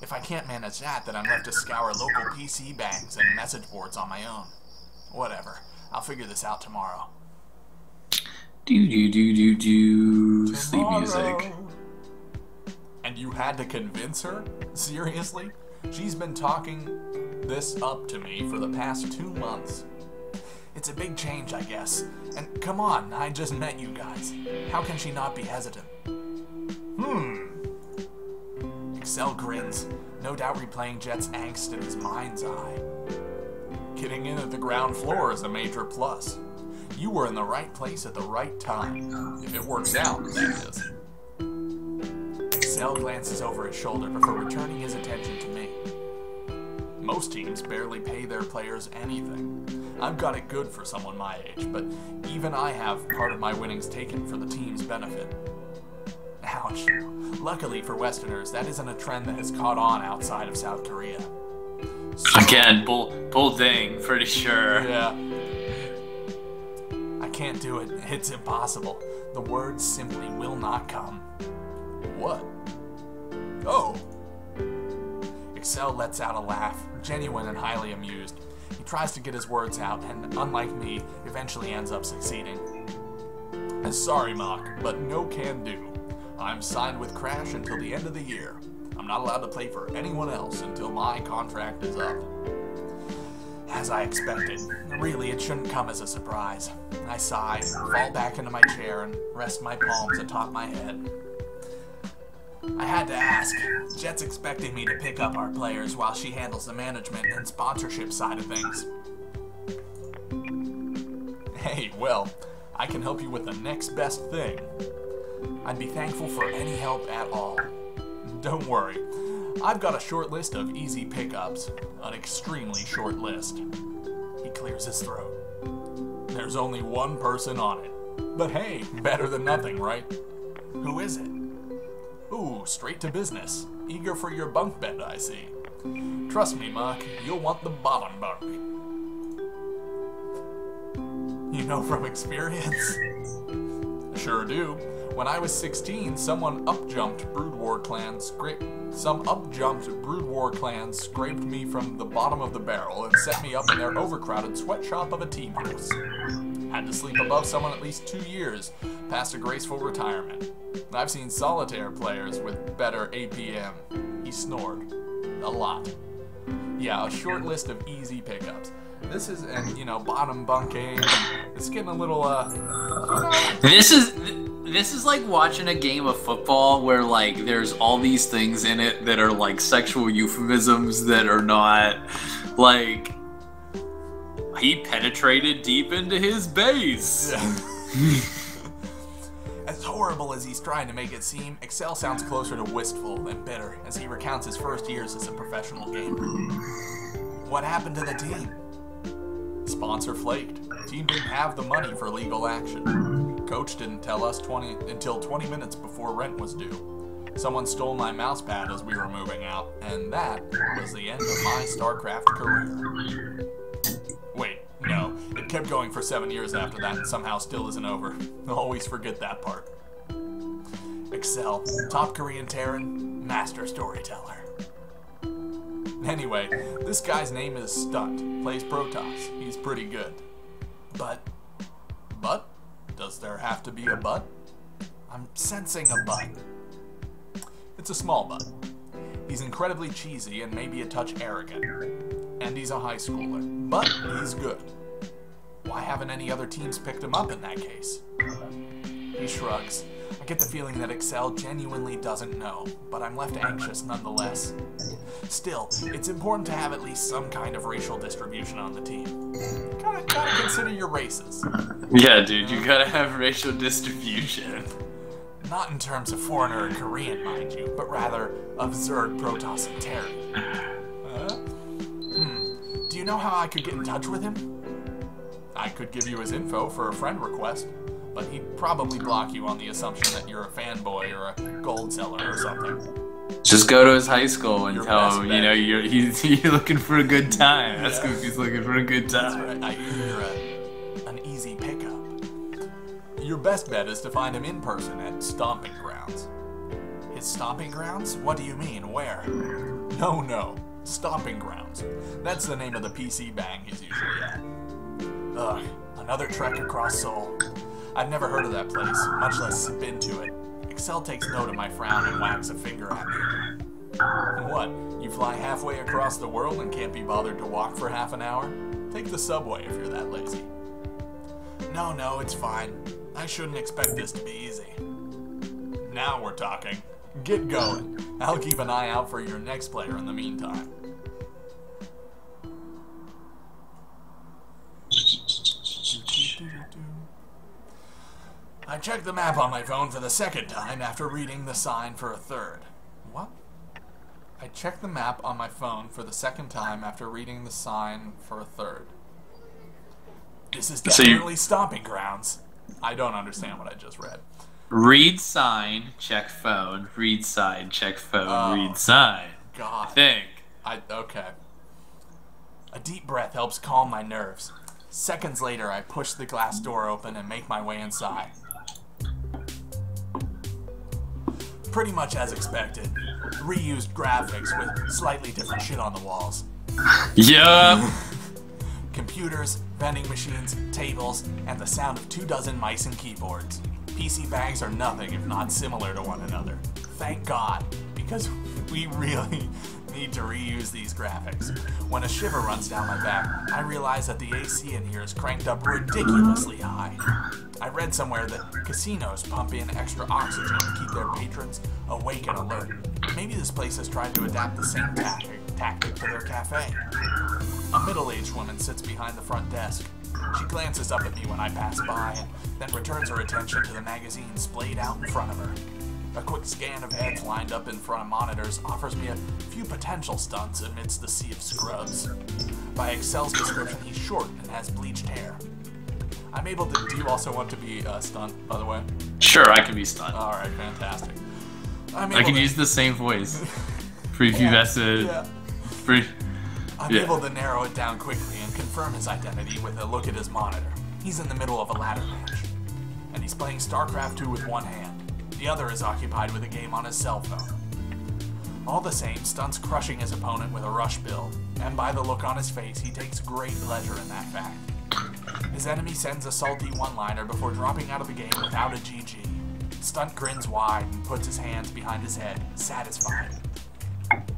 If I can't manage that, then I'm left to scour local PC banks and message boards on my own. Whatever. I'll figure this out tomorrow. Sleep music. And you had to convince her? Seriously? She's been talking this up to me for the past 2 months. It's a big change, I guess. And come on, I just met you guys. How can she not be hesitant? Excel grins, no doubt replaying Jet's angst in his mind's eye. Getting in at the ground floor is a major plus. You were in the right place at the right time. If it works out, that is. Excel glances over his shoulder before returning his attention to me. Most teams barely pay their players anything. I've got it good for someone my age, but even I have part of my winnings taken for the team's benefit. Ouch. Luckily for Westerners, that isn't a trend that has caught on outside of South Korea. So, Again, bull thing, pretty sure. Yeah. I can't do it. It's impossible. The words simply will not come. What? Oh. Excel lets out a laugh, genuine and highly amused. He tries to get his words out, and unlike me, eventually ends up succeeding. Sorry, Mock, but no can do. I'm signed with Crash until the end of the year. I'm not allowed to play for anyone else until my contract is up. As I expected. Really, it shouldn't come as a surprise. I sigh, fall back into my chair, and rest my palms atop my head. I had to ask. Jet's expecting me to pick up our players while she handles the management and sponsorship side of things. Hey, well, I can help you with the next best thing. I'd be thankful for any help at all. Don't worry, I've got a short list of easy pickups. An extremely short list. He clears his throat. There's only one person on it. But hey, better than nothing, right? Who is it? Ooh, straight to business. Eager for your bunk bed, I see. Trust me, Muck, you'll want the bottom bunk. You know from experience? Sure do. When I was 16, some up-jumped Brood War clan scraped me from the bottom of the barrel and set me up in their overcrowded sweatshop of a team house. Had to sleep above someone at least 2 years, past a graceful retirement. I've seen solitaire players with better APM. He snored. A lot. Yeah, a short list of easy pickups. This is, and bottom bunking. It's getting a little, This is like watching a game of football where like there's all these things in it that are like sexual euphemisms that are not like he penetrated deep into his base. Yeah. As horrible as he's trying to make it seem, Excel sounds closer to wistful than bitter as he recounts his first years as a professional gamer. What happened to the team? Sponsor flaked. Team didn't have the money for legal action. Coach didn't tell us until 20 minutes before rent was due. Someone stole my mouse pad as we were moving out, and that was the end of my StarCraft career. Wait, No, it kept going for 7 years after that and somehow still isn't over. I'll always forget that part. Excel, top Korean Terran, master storyteller. Anyway, this guy's name is Stunt, plays Protoss. He's pretty good. But? Does there have to be a but? I'm sensing a but. It's a small but. He's incredibly cheesy and maybe a touch arrogant. And he's a high schooler. But he's good. Why haven't any other teams picked him up in that case? He shrugs. I get the feeling that Excel genuinely doesn't know, but I'm left anxious nonetheless. Still, it's important to have at least some kind of racial distribution on the team. Gotta consider your races. Yeah, dude, you gotta have racial distribution. Not in terms of foreigner and Korean, mind you, but rather of Zerg, Protoss, and Terry. Do you know how I could get in touch with him? I could give you his info for a friend request, but he'd probably block you on the assumption that you're a fanboy or a gold seller or something. Just go to his high school and Your tell best him, bet. you know, you're looking for a good time. Yeah. Ask him if he's looking for a good That's time. right, I hear you're an easy pickup. Your best bet is to find him in person at Stomping Grounds. His Stomping Grounds? What do you mean? Where? No. Stomping Grounds. That's the name of the PC bang he's usually at. Ugh, another trek across Seoul. I've never heard of that place, much less been to it. Excel takes note of my frown and wags a finger at me. What, you fly halfway across the world and can't be bothered to walk for half an hour? Take the subway if you're that lazy. No, it's fine. I shouldn't expect this to be easy. Now we're talking. Get going. I'll keep an eye out for your next player in the meantime. I checked the map on my phone for the second time after reading the sign for a third. What? I checked the map on my phone for the second time after reading the sign for a third. This is definitely Stomping Grounds. I don't understand what I just read. Read sign, check phone. Read sign, check phone. Read sign. God. Think. Okay. A deep breath helps calm my nerves. Seconds later, I push the glass door open and make my way inside. Pretty much as expected. Reused graphics with slightly different shit on the walls. Yup. Computers, vending machines, tables, and the sound of 24 mice and keyboards. PC bags are nothing if not similar to one another. Thank God, because we really need to reuse these graphics. When a shiver runs down my back, I realize that the AC in here is cranked up ridiculously high. I read somewhere that casinos pump in extra oxygen to keep their patrons awake and alert. Maybe this place has tried to adapt the same tactic to their cafe. A middle-aged woman sits behind the front desk. She glances up at me when I pass by and then returns her attention to the magazine splayed out in front of her. A quick scan of heads lined up in front of monitors offers me a few potential stunts amidst the sea of scrubs. By Excel's description, he's short and has bleached hair. I'm able to... Do you also want to be a stunt, by the way? Sure, I can be stunned. Alright, fantastic. I can use the same voice. Prepubescent. Yeah. I'm able to narrow it down quickly and confirm his identity with a look at his monitor. He's in the middle of a ladder match. And he's playing StarCraft 2 with one hand. The other is occupied with a game on his cell phone. All the same, Stunt's crushing his opponent with a rush build, and by the look on his face, he takes great pleasure in that fact. His enemy sends a salty one-liner before dropping out of the game without a GG. Stunt grins wide and puts his hands behind his head, satisfied.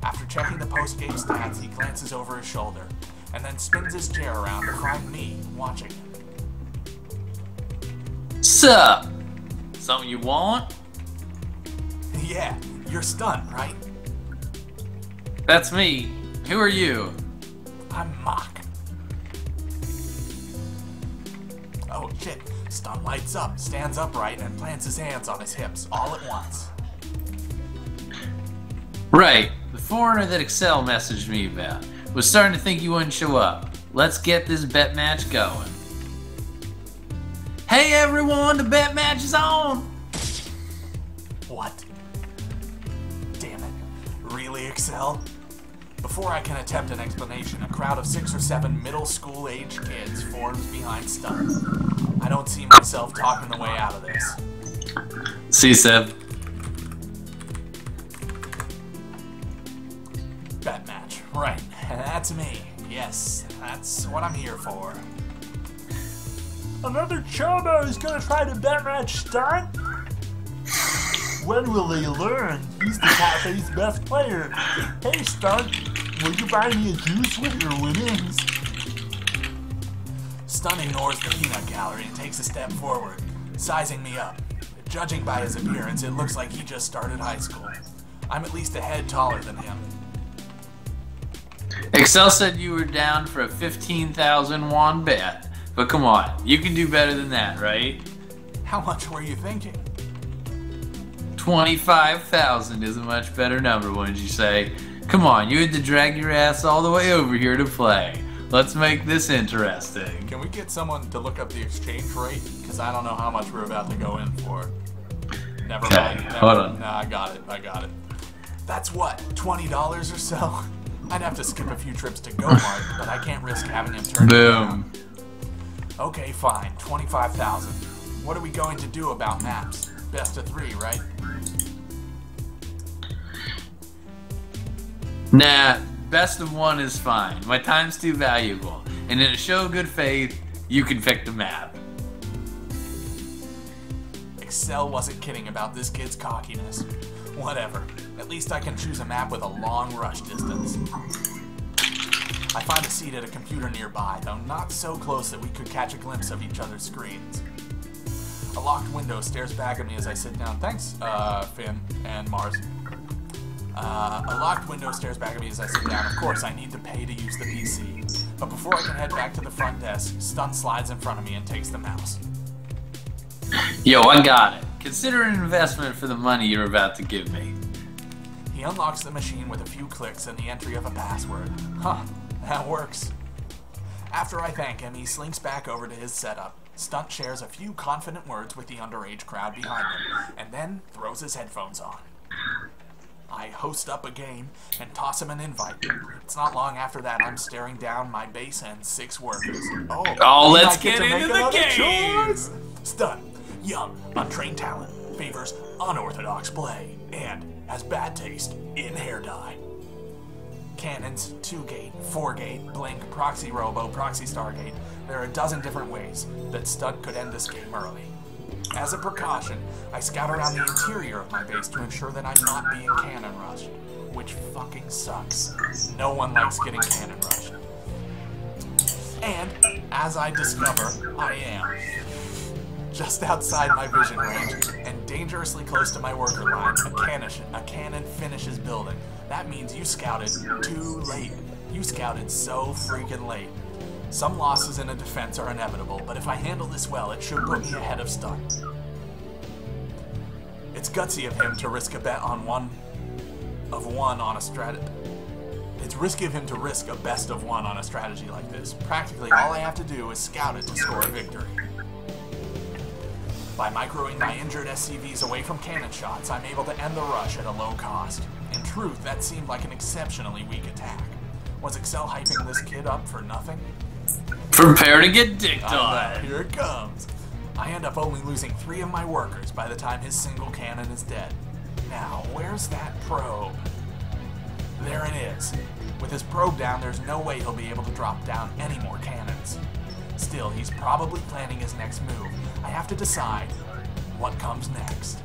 After checking the post-game stats, he glances over his shoulder, and then spins his chair around to find me watching him. Sup? Something you want? Yeah, you're Stunt, right? That's me. Who are you? I'm Mock. Oh shit, Stunt lights up, stands upright, and plants his hands on his hips all at once. Right. The foreigner that Excel messaged me about was starting to think you wouldn't show up. Let's get this bet match going. Hey everyone, the bet match is on! What? Damn it. Really, Excel? Before I can attempt an explanation, a crowd of 6 or 7 middle school age kids forms behind Stunt. I don't see myself talking the way out of this. See, Seb. Bet match. Right. That's me. Yes, that's what I'm here for. Another chomo is gonna try to bet match Stunt? When will they learn? He's the cafe's best player. Hey Stunt, will you buy me a juice with your winnings? Stunt ignores the peanut gallery and takes a step forward, sizing me up. Judging by his appearance, it looks like he just started high school. I'm at least a head taller than him. Excel said you were down for a 15,000 won bet. But come on, you can do better than that, right? How much were you thinking? 25,000 is a much better number, wouldn't you say? Come on, you had to drag your ass all the way over here to play. Let's make this interesting. Can we get someone to look up the exchange rate? Because I don't know how much we're about to go in for. Never mind. Hold on. Nah, I got it. That's what, $20 or so? I'd have to skip a few trips to Go-Mart, but I can't risk having him turn me down. Boom. Okay, fine, 25,000. What are we going to do about maps? Best of 3, right? Nah, best of 1 is fine. My time's too valuable. And in a show of good faith, you can pick the map. Excel wasn't kidding about this kid's cockiness. Whatever. At least I can choose a map with a long rush distance. I find a seat at a computer nearby, though not so close that we could catch a glimpse of each other's screens. A locked window stares back at me as I sit down. Thanks, Finn and Mars. A locked window stares back at me as I sit down. Of course, I need to pay to use the PC. But before I can head back to the front desk, Stunt slides in front of me and takes the mouse. Yo, I got it. Consider it an investment for the money you're about to give me. He unlocks the machine with a few clicks and the entry of a password. Huh, that works. After I thank him, he slinks back over to his setup. Stunt shares a few confident words with the underage crowd behind him, and then throws his headphones on. I host up a game and toss him an invite. It's not long after that I'm staring down my base and 6 workers. Oh, let's get into the game! Choice. Stunt, young, untrained talent, favors unorthodox play, and has bad taste in hair dye. Cannons, 2-gate, 4-gate, blink, proxy robo, proxy stargate. There are a dozen different ways that Stunt could end this game early. As a precaution, I scout around the interior of my base to ensure that I'm not being cannon rushed, which fucking sucks. No one likes getting cannon rushed. And, as I discover, I am. Just outside my vision range, and dangerously close to my worker line, a cannon finishes building. That means you scouted too late. You scouted so freaking late. Some losses in a defense are inevitable, but if I handle this well, it should put me ahead of Stunt. It's gutsy of him to risk a bet on one on a strategy. It's risky of him to risk a best of 1 on a strategy like this. Practically all I have to do is scout it to score a victory. By microing my injured SCVs away from cannon shots, I'm able to end the rush at a low cost. In truth, that seemed like an exceptionally weak attack. Was Excel hyping this kid up for nothing? Prepare to get dicked on. Here it comes. I end up only losing 3 of my workers by the time his single cannon is dead. Now, where's that probe? There it is. With his probe down, there's no way he'll be able to drop down any more cannons. Still, he's probably planning his next move. I have to decide what comes next.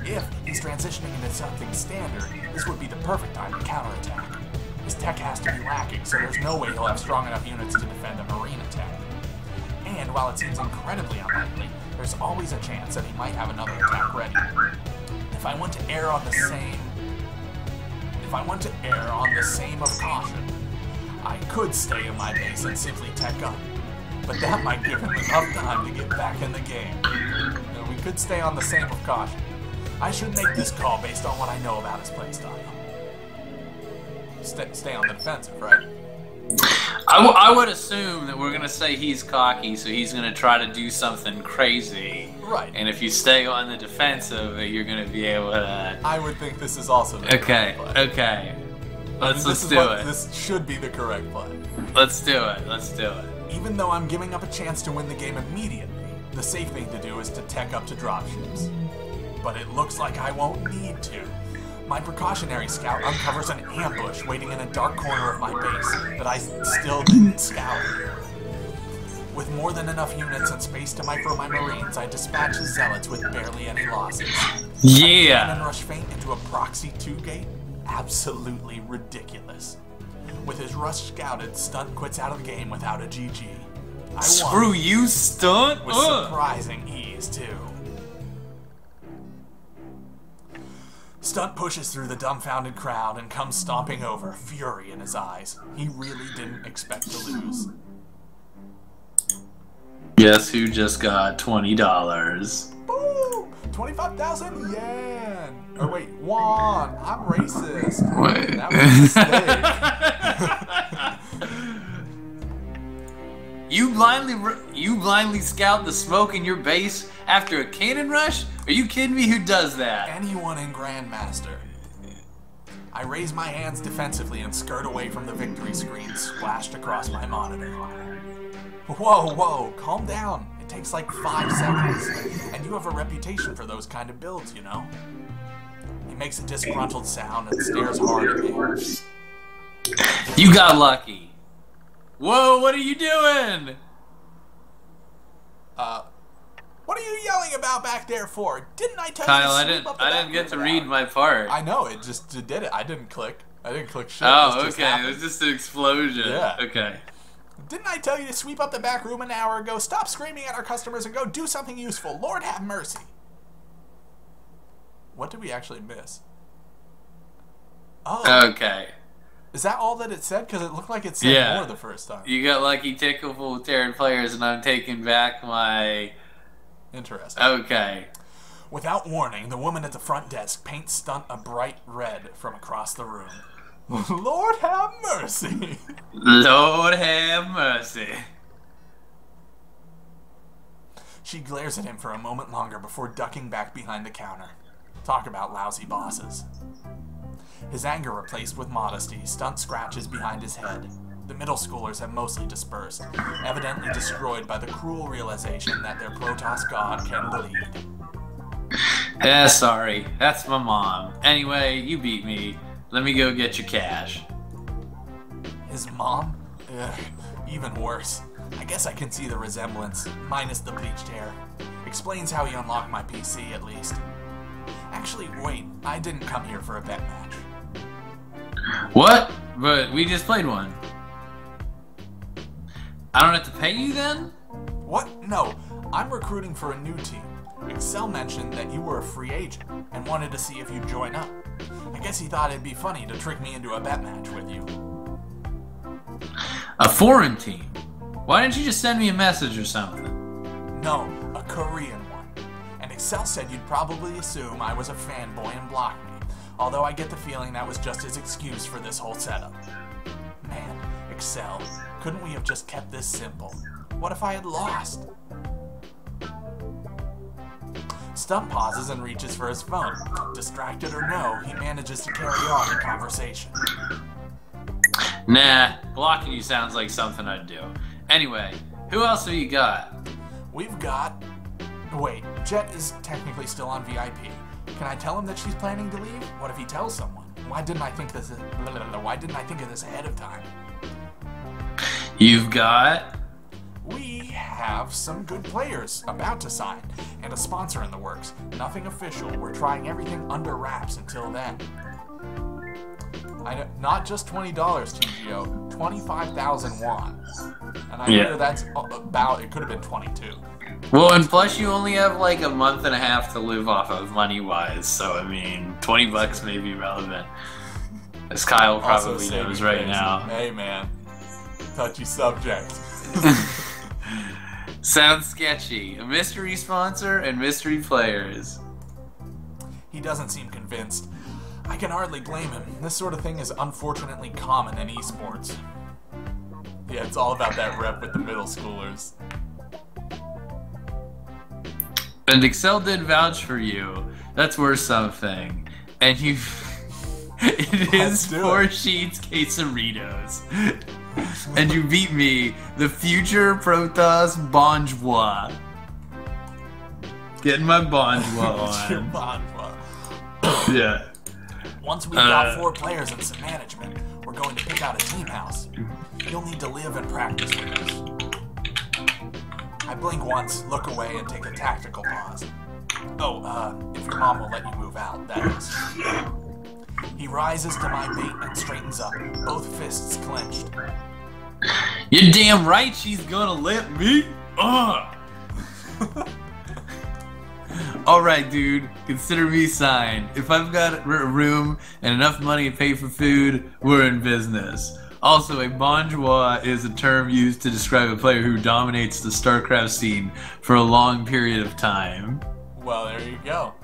If he's transitioning into something standard, this would be the perfect time to counterattack. His tech has to be lacking, so there's no way he'll have strong enough units to defend a marine attack. And while it seems incredibly unlikely, there's always a chance that he might have another attack ready. If I want to err on the same of caution, I could stay in my base and simply tech up. But that might give him enough time to get back in the game. We could stay on the same of caution. I should make this call based on what I know about his playstyle. Stay on the defensive, right? I would assume that we're going to say he's cocky, so he's going to try to do something crazy. Right. And if you stay on the defensive, you're going to be able to... I would think this is also the Okay. Let's do it. This should be the correct play. Let's do it. Let's do it. Even though I'm giving up a chance to win the game immediately, the safe thing to do is to tech up to dropships. But it looks like I won't need to. My precautionary scout uncovers an ambush waiting in a dark corner of my base that I still didn't scout. With more than enough units and space to micro my marines, I dispatch his zealots with barely any losses. Yeah. And rush feint into a proxy 2-gate? Absolutely ridiculous. With his rush scouted, Stunt quits out of the game without a GG. I Screw won you, Stunt! with surprising ease, too. Stunt pushes through the dumbfounded crowd and comes stomping over, fury in his eyes. He really didn't expect to lose. Guess who just got $20? Boom! 25,000 yen! Or wait, won! I'm racist. Wait. That was a mistake. You blindly scout the smoke in your base after a cannon rush? Are you kidding me? Who does that? Anyone in Grandmaster. I raise my hands defensively and skirt away from the victory screen splashed across my monitor. Whoa, whoa, calm down. It takes like 5 seconds, and you have a reputation for those kind of builds, you know? He makes a disgruntled sound and stares hard at me. You got lucky. Whoa, what are you doing? What are you yelling about back there for? Didn't I tell Kyle, you to sweep up the I back didn't get to room? read my part. I know, it just did it. I didn't click shit. Oh, This just okay. It happened. was just an explosion. Yeah. Okay. Didn't I tell you to sweep up the back room an hour ago? Stop screaming at our customers and go do something useful. Lord have mercy. What did we actually miss? Oh. Okay. Is that all that it said? Because it looked like it said more the first time. You got lucky, tickle with Terran players, and I'm taking back my... Interesting. Okay. Without warning, the woman at the front desk paints Stunt a bright red from across the room. Lord have mercy. Lord have mercy. She glares at him for a moment longer before ducking back behind the counter. Talk about lousy bosses. His anger replaced with modesty, Stunt scratches behind his head. The middle schoolers have mostly dispersed, evidently destroyed by the cruel realization that their Protoss god can bleed. Yeah, sorry. That's my mom. Anyway, you beat me. Let me go get your cash. His mom? Ugh, even worse. I guess I can see the resemblance, minus the bleached hair. Explains how he unlocked my PC, at least. Actually, wait, I didn't come here for a bet match. What? But we just played one. I don't have to pay you then? What? No, I'm recruiting for a new team. Excel mentioned that you were a free agent and wanted to see if you'd join up. I guess he thought it'd be funny to trick me into a bet match with you. A foreign team? Why didn't you just send me a message or something? No, a Korean one. And Excel said you'd probably assume I was a fanboy and block me, although I get the feeling that was just his excuse for this whole setup. Man, Excel, couldn't we have just kept this simple? What if I had lost? Stunt pauses and reaches for his phone. Distracted or no, he manages to carry on the conversation. Nah, blocking you sounds like something I'd do. Anyway, who else have you got? We've got... Wait, Jet is technically still on VIP. Can I tell him that she's planning to leave? What if he tells someone? Why didn't I think this? Why didn't I think of this ahead of time? You've got... We have some good players about to sign, and a sponsor in the works. Nothing official. We're trying everything under wraps until then. I know, not just $20, TGO, 25,000 won. And I hear that's about, it could have been 22. Well, and plus you only have like a month and a half to live off of money-wise, so I mean, 20 bucks may be relevant. As Kyle probably knows right now. Hey man, touchy subject. Sounds sketchy. A mystery sponsor and mystery players. He doesn't seem convinced. I can hardly blame him. This sort of thing is unfortunately common in esports. Yeah, it's all about that rep with the middle schoolers. And Excel did vouch for you. That's worth something. And you... It Let's is do 4 it. sheets quesadillas. And you beat me, the future Protoss Bonjour. Getting my Bonjour on. Yeah. Once we've got 4 players and some management, we're going to pick out a team house. You'll need to live and practice with us. I blink once, look away, and take a tactical pause. Oh, if your mom will let you move out, that is. He rises to my bait and straightens up, both fists clenched. You're damn right she's gonna let me. Ugh. Alright, dude, consider me signed. If I've got a room and enough money to pay for food, we're in business. Also, a bonjour is a term used to describe a player who dominates the StarCraft scene for a long period of time. Well, there you go.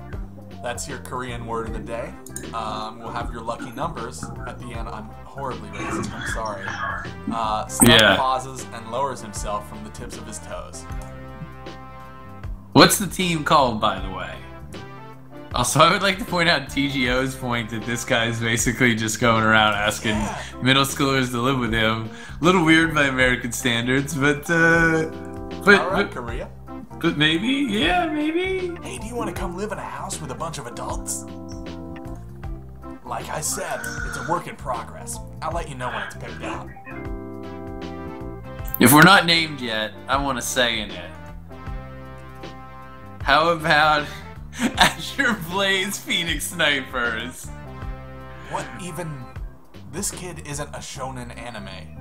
That's your Korean word of the day. We'll have your lucky numbers at the end. I'm horribly racist, I'm sorry. Stunt pauses and lowers himself from the tips of his toes. What's the team called, by the way? Also, I would like to point out TGO's point that this guy's basically just going around asking middle schoolers to live with him. A little weird by American standards, but Alright, Korea. But maybe, yeah, maybe. Hey, do you want to come live in a house with a bunch of adults? Like I said, it's a work in progress. I'll let you know when it's picked out. If we're not named yet, I want to say in it. How about Azure Blaze Phoenix Snipers? What even? This kid isn't a shonen anime.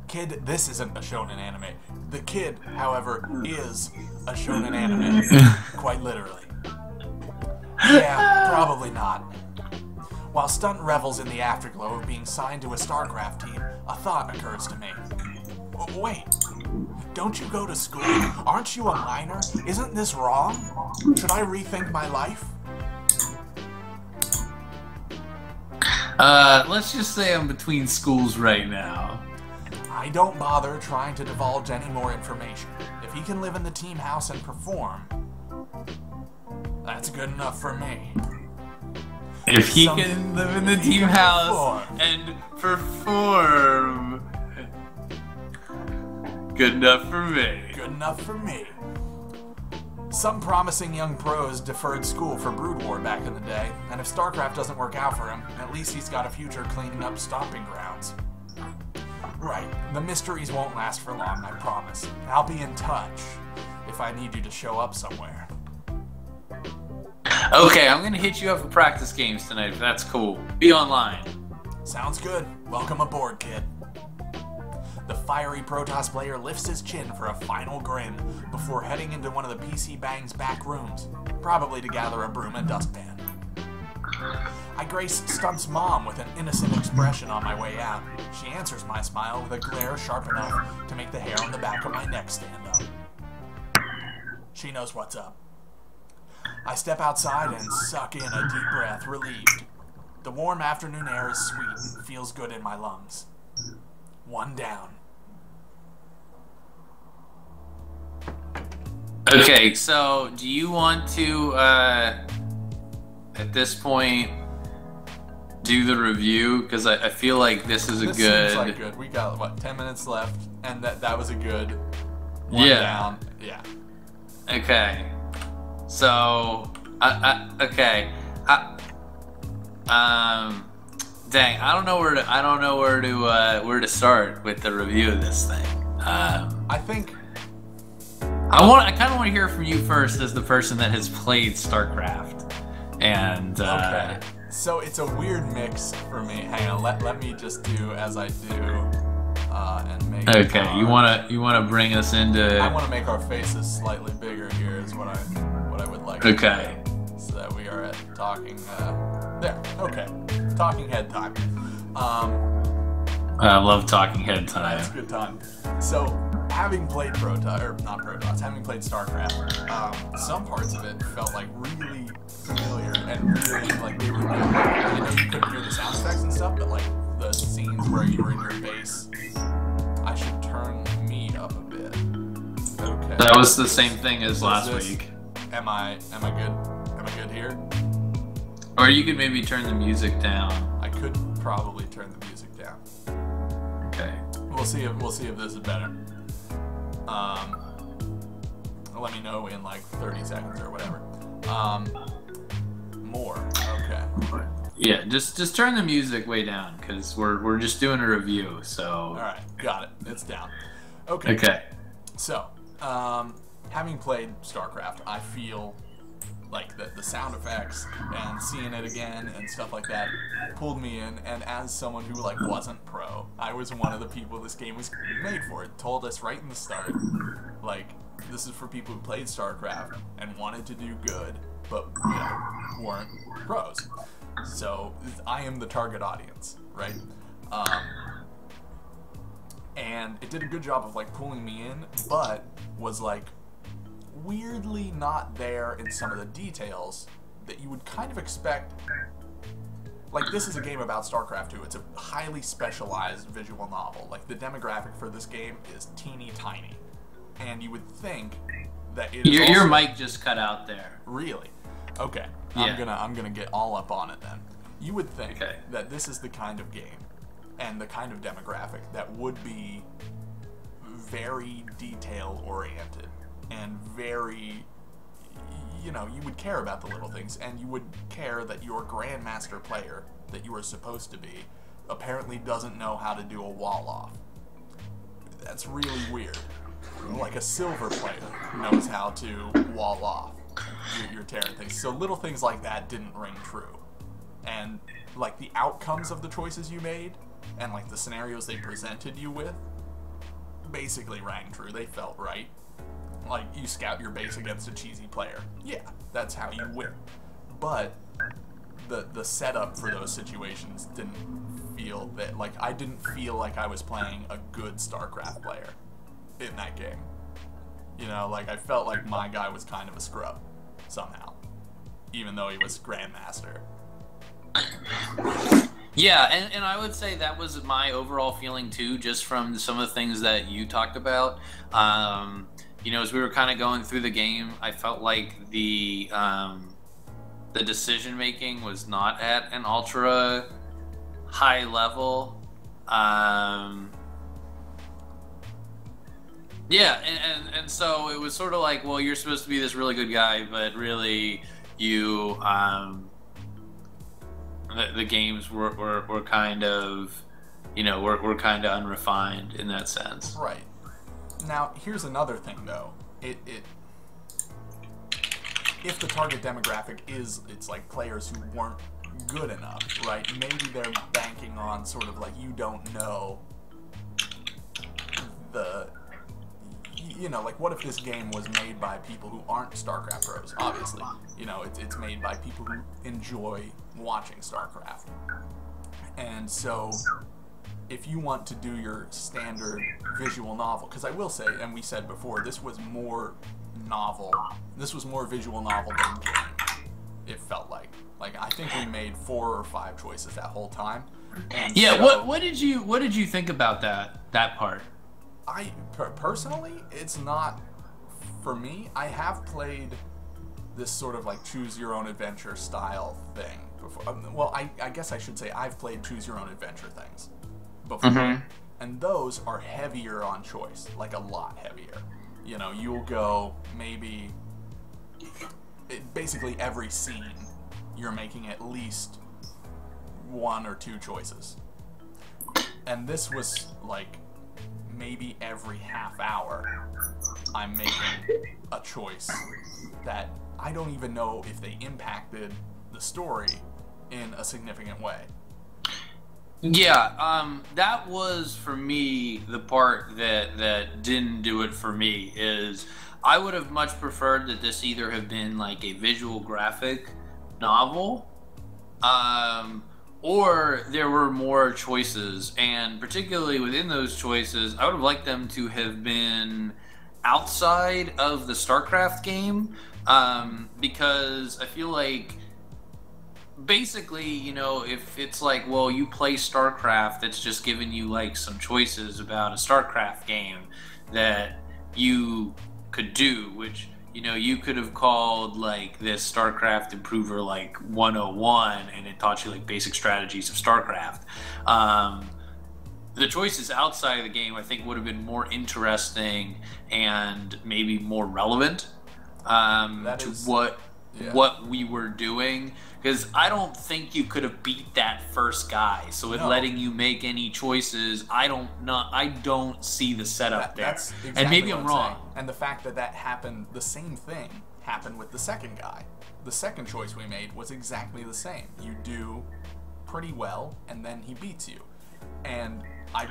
Kid, this isn't a shonen anime. The kid, however, is a shonen anime. Quite literally. Yeah, probably not. While Stunt revels in the afterglow of being signed to a StarCraft team, a thought occurs to me. Wait, don't you go to school? Aren't you a minor? Isn't this wrong? Should I rethink my life? Let's just say I'm between schools right now. I don't bother trying to divulge any more information. If he can live in the team house and perform, that's good enough for me. If he can live in the team house and perform, good enough for me. Good enough for me. Some promising young pros deferred school for Brood War back in the day, and if StarCraft doesn't work out for him, at least he's got a future cleaning up stomping grounds. Right, the mysteries won't last for long, I promise. I'll be in touch if I need you to show up somewhere. Okay, I'm gonna hit you up for practice games tonight if that's cool. Be online. Sounds good. Welcome aboard, kid. The fiery Protoss player lifts his chin for a final grin before heading into one of the PC Bang's back rooms, probably to gather a broom and dustpan. I grace Stunt's mom with an innocent expression on my way out. She answers my smile with a glare sharp enough to make the hair on the back of my neck stand up. She knows what's up. I step outside and suck in a deep breath, relieved. The warm afternoon air is sweet and feels good in my lungs. One down. Okay, so do you want to, at this point, do the review? Because I feel like this is a This good... seems like good. We got, what, 10 minutes left, and that was a good one down. Yeah. Okay. So, dang, I don't know where to start with the review of this thing. I think I kind of want to hear from you first as the person that has played StarCraft. And okay. So it's a weird mix for me. Hang on, let me just do as I do, and make. Okay, you wanna bring us into. I want to make our faces slightly bigger here. Is what I would like. Okay. To do, so that we are at talking. There. Okay. Talking head time. I love talking head time. That's a good time. So, having played having played StarCraft, some parts of it felt like really familiar and really like they were new. I know you couldn't hear the sound effects and stuff, but like the scenes where you were in your base, I should turn me up a bit. Okay. That was the same thing as last week. Am I good? Am I good here? Or you could maybe turn the music down. I probably turn the music down. Okay. We'll see if this is better. Let me know in like 30 seconds or whatever. More. Okay. Yeah, just turn the music way down because we're just doing a review. So. All right, got it. It's down. Okay. Okay. So, having played StarCraft, I feel like the sound effects and seeing it again and stuff like that pulled me in. And as someone who like wasn't pro, I was one of the people this game was made for. It told us right in the start, like, this is for people who played StarCraft and wanted to do good, but weren't pros. So I am the target audience, right? And it did a good job of like pulling me in, but was like weirdly not there in some of the details that you would kind of expect. Like, this is a game about StarCraft 2. It's a highly specialized visual novel. Like, the demographic for this game is teeny tiny. And you would think that it is your mic just cut out there. Really? Okay. Yeah. I'm gonna get all up on it then. You would think that this is the kind of game and the kind of demographic that would be very detail oriented and very, you would care about the little things, and you would care that your grandmaster player that you are supposed to be apparently doesn't know how to do a wall off. That's really weird. Like, a silver player knows how to wall off your tearing things. So little things like that didn't ring true. And like the outcomes of the choices you made and like the scenarios they presented you with basically rang true. They felt right. Like, you scout your base against a cheesy player. Yeah, that's how you win. But the setup for those situations didn't feel that, like, I didn't feel like I was playing a good StarCraft player in that game. Like, I felt like my guy was kind of a scrub somehow, even though he was Grandmaster. Yeah, and I would say that was my overall feeling too, just from some of the things that you talked about. As we were kind of going through the game, I felt like the decision making was not at an ultra high level. Yeah, and so it was sort of like, well, you're supposed to be this really good guy, but really you, the games were kind of, were kind of unrefined in that sense. Right. Now, here's another thing, though. If the target demographic it's like players who weren't good enough, right? Maybe they're banking on sort of like, you don't know like, what if this game was made by people who aren't StarCraft pros? Obviously, it's made by people who enjoy watching StarCraft. And so, if you want to do your standard visual novel, because I will say, and we said before, this was more visual novel than game, it felt like. Like, I think we made 4 or 5 choices that whole time. And yeah, so, what did you think about that part? Personally, it's not for me. I have played this sort of like choose your own adventure style thing before. Well, I guess I should say I've played choose your own adventure things before, and those are heavier on choice, like a lot heavier. You'll go maybe basically every scene you're making at least 1 or 2 choices, and this was like maybe every half hour I'm making a choice that I don't even know if they impacted the story in a significant way. Yeah, that was for me the part that didn't do it for me. Is I would have much preferred that this either have been like a visual graphic novel, or there were more choices, and particularly within those choices, I would have liked them to have been outside of the StarCraft game, because I feel like basically, if it's like, well, you play StarCraft, it's just giving you like some choices about a StarCraft game that you could do, which, you know, you could have called like this StarCraft Improver like 101, and it taught you like basic strategies of StarCraft. The choices outside of the game, I think, would have been more interesting and maybe more relevant to what we were doing. Because I don't think you could have beat that first guy. So with letting you make any choices, I don't see the setup there. That's exactly, and maybe I'm wrong. Saying. And the fact that happened, the same thing happened with the second guy. The second choice we made was exactly the same. You do pretty well, and then he beats you. And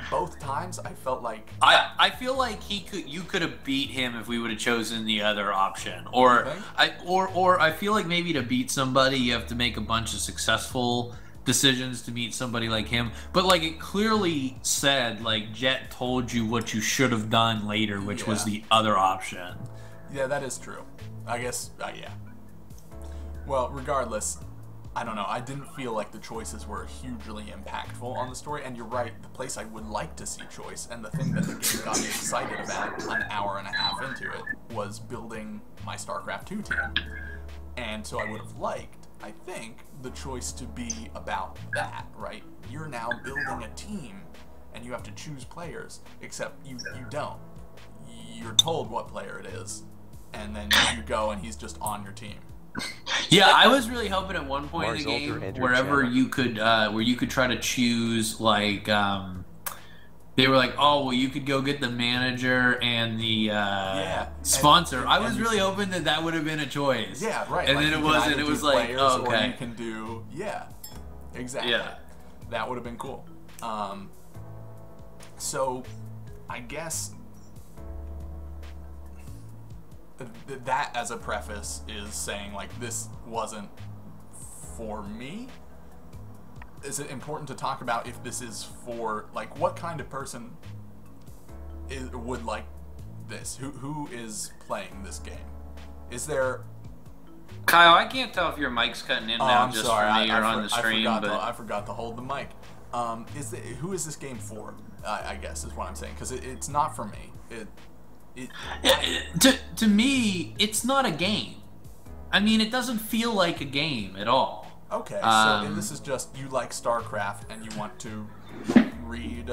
both times I felt like I feel like you could have beat him if we would have chosen the other option. Or I feel like maybe to beat somebody you have to make a bunch of successful decisions to meet somebody like him. But like it clearly said, like Jet told you what you should have done later, which was the other option. Yeah, that is true. I guess yeah. Well, regardless, I don't know. I didn't feel like the choices were hugely impactful on the story. And you're right, the place I would like to see choice, and the thing that the game got me excited about an hour and a half into it, was building my StarCraft 2 team. And so I would have liked, I think, the choice to be about that, right? You're now building a team, and you have to choose players, except you don't. You're told what player it is, and then you go and he's just on your team. Yeah, I was really hoping at one point in the game, wherever you could, where you could try to choose, like, they were like, oh, well, you could go get the manager and the sponsor. And I was really hoping that would have been a choice. Yeah, right. And like then it wasn't. It was like, oh, okay. Or you can do, exactly. Yeah. That would have been cool. So, I guess that as a preface is saying, like, this wasn't for me. Is it important to talk about if this is for, like, what kind of person would like this? Who is playing this game? Is there... Kyle, I can't tell if your mic's cutting in now just for me or on the stream. I forgot to hold the mic. Who is this game for? I guess is what I'm saying, because it's not for me. To me, it's not a game. I mean, it doesn't feel like a game at all. Okay, so this is just you like StarCraft and you want to read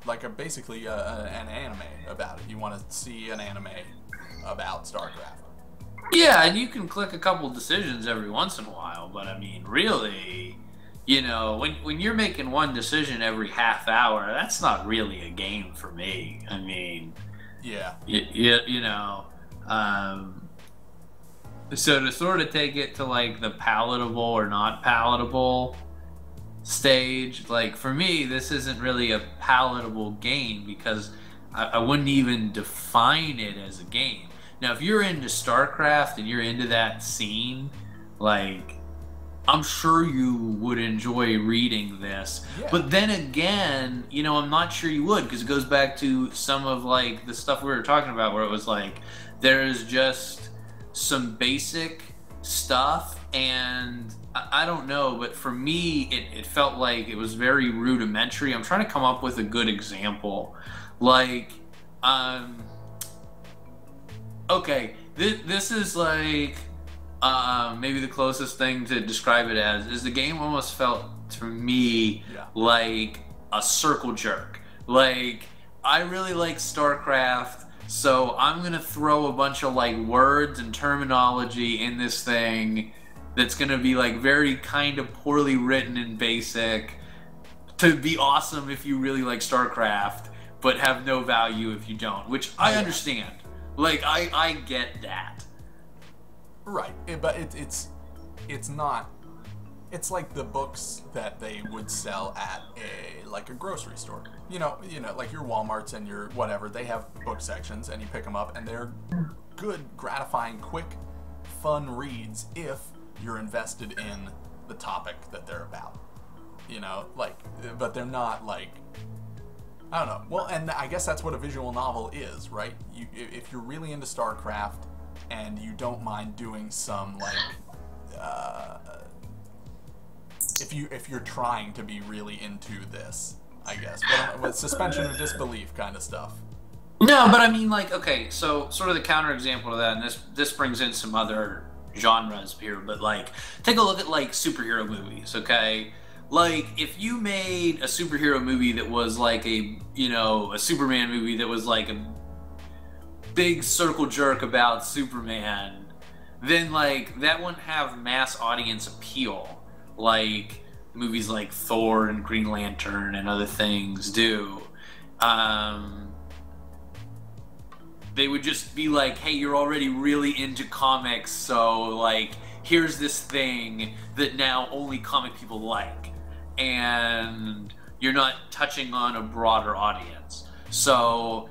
like basically an anime about it. You want to see an anime about StarCraft. Yeah, and you can click a couple decisions every once in a while, but I mean, really, you know, when you're making one decision every half hour, that's not really a game for me. I mean, you know, so to sort of take it to like the palatable or not palatable stage, like for me, this isn't really a palatable game because I wouldn't even define it as a game. Now, if you're into StarCraft and you're into that scene, like, I'm sure you would enjoy reading this. Yeah. But then again, you know, I'm not sure you would, because it goes back to some of, like, the stuff we were talking about where it was like, there's just some basic stuff, and I don't know, but for me, it felt like it was very rudimentary. I'm trying to come up with a good example. Like, okay, this is like maybe the closest thing to describe it as is the game almost felt to me like a circle jerk. Like, I really like StarCraft, so I'm gonna throw a bunch of like words and terminology in this thing that's gonna be like very kind of poorly written and basic to be awesome if you really like StarCraft, but have no value if you don't, which I understand. Like, I get that. Right, but it's not... It's like the books that they would sell at a grocery store. You know, like your Walmarts and your whatever, they have book sections, and you pick them up, and they're good, gratifying, quick, fun reads if you're invested in the topic that they're about. You know, like, but they're not like... I don't know. Well, and I guess that's what a visual novel is, right? If you're really into StarCraft and you don't mind doing some, like, if you're trying to be really into this, I guess, but with suspension of disbelief kind of stuff. No, but I mean, like, okay, so sort of the counterexample to that, and this brings in some other genres here, but like, take a look at like superhero movies, okay? Like, if you made a superhero movie that was like a Superman movie that was like a big circle jerk about Superman, then like that wouldn't have mass audience appeal like movies like Thor and Green Lantern and other things do. They would just be like, hey, you're already really into comics, so like here's this thing that now only comic people like, and you're not touching on a broader audience. So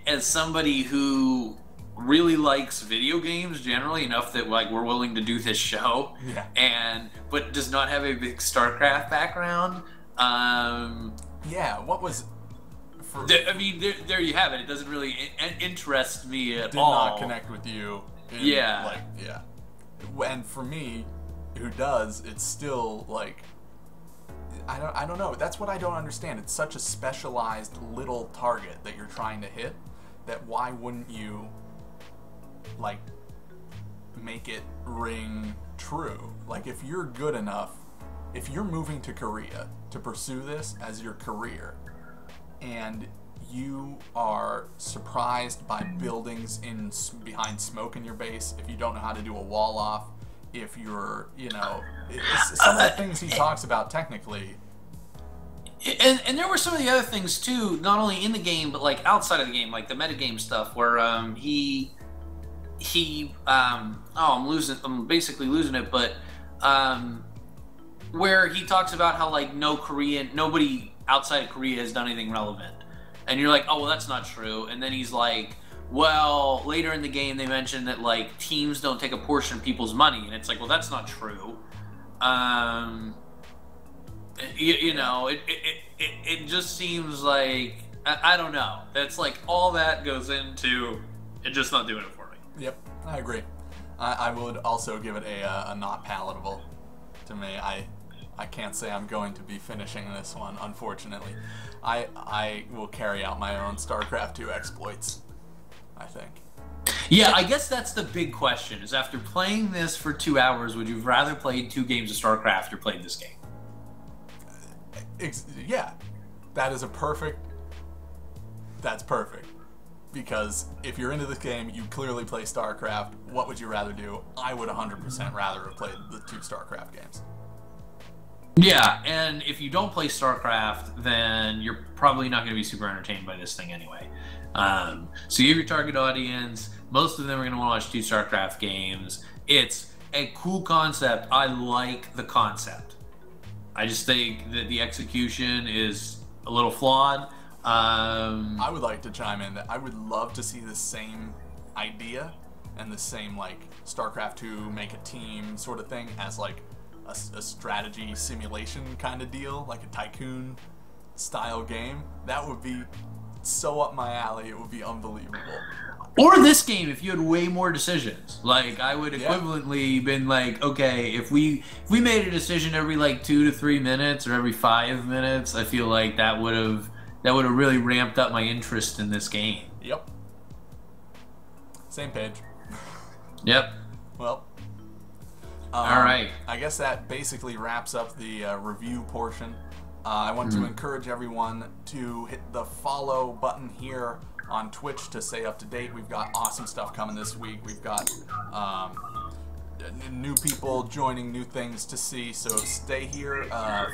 as somebody who really likes video games generally enough that like we're willing to do this show, but does not have a big StarCraft background, what was I mean, there you have it. It doesn't really interest me at did all. not connect with you. And for me, who does, it's still like, I don't know. That's what I don't understand. It's such a specialized little target that you're trying to hit, that why wouldn't you like make it ring true? Like, if you're good enough, if you're moving to Korea to pursue this as your career, and you are surprised by buildings behind smoke in your base, if you don't know how to do a wall off, if you're, some of the things he talks about technically. And there were some of the other things too, not only in the game but like outside of the game, like the metagame stuff, where I'm basically losing it, but where he talks about how like nobody outside of Korea has done anything relevant. And you're like, oh, well, that's not true. And then he's like, well, later in the game they mentioned that like teams don't take a portion of people's money. And it's like, well, that's not true. It just seems like, I don't know. That's like all that goes into it just not doing it for me. Yep, I agree. I would also give it a not palatable to me. I can't say I'm going to be finishing this one, unfortunately. I will carry out my own StarCraft 2 exploits, I think. Yeah, I guess that's the big question, is after playing this for 2 hours, would you have rather played 2 games of StarCraft or played this game? Yeah, that's perfect. Because if you're into this game, you clearly play StarCraft. What would you rather do? I would 100% rather have played the 2 StarCraft games. Yeah, and if you don't play StarCraft, then you're probably not going to be super entertained by this thing anyway. So you have your target audience. Most of them are going to want to watch 2 StarCraft games. It's a cool concept. I like the concept. I just think that the execution is a little flawed. I would like to chime in that I would love to see the same idea and the same like StarCraft 2 make a team sort of thing as like a strategy simulation kind of deal, like a tycoon style game. That would be so up my alley. It would be unbelievable. Or this game, if you had way more decisions. Like, I would equivalently been like, okay, if we made a decision every like 2 to 3 minutes or every 5 minutes, I feel like that would have really ramped up my interest in this game. Yep. Same page. Yep. Well. All right. I guess that basically wraps up the review portion. I want to encourage everyone to hit the follow button here on Twitch to stay up to date. We've got awesome stuff coming this week. We've got new people joining, new things to see. So stay here,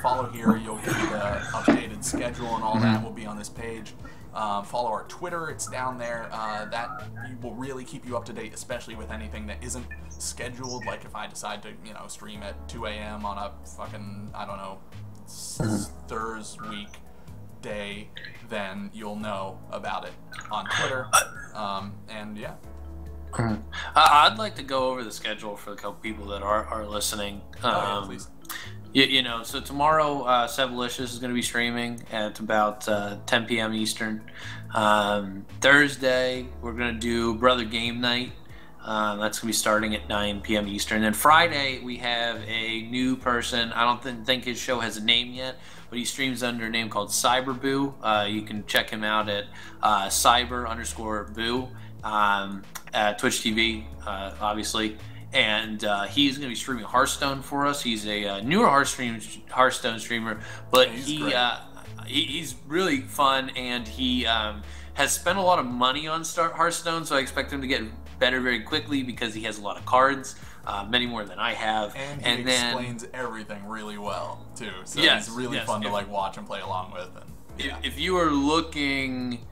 follow here. You'll get the updated schedule and all that will be on this page. Follow our Twitter, it's down there. That will really keep you up to date, especially with anything that isn't scheduled. Like if I decide to, stream at 2 a.m. on a fucking, I don't know, Thursday week day, then you'll know about it on Twitter. And yeah. I'd like to go over the schedule for a couple people that are listening. Please. So tomorrow, Sevalicious is going to be streaming at about 10 p.m. Eastern. Thursday, we're going to do Brother Game Night. That's going to be starting at 9 p.m. Eastern. Then Friday, we have a new person. I don't think his show has a name yet, but he streams under a name called Cyberboo. You can check him out at cyber_boo, at Twitch TV, obviously. And he's going to be streaming Hearthstone for us. He's a newer Hearthstone streamer, but he's really fun, and he has spent a lot of money on Hearthstone, so I expect him to get better very quickly because he has a lot of cards, many more than I have. And he explains everything really well, too. So he's really fun to like watch and play along with. And, if you are looking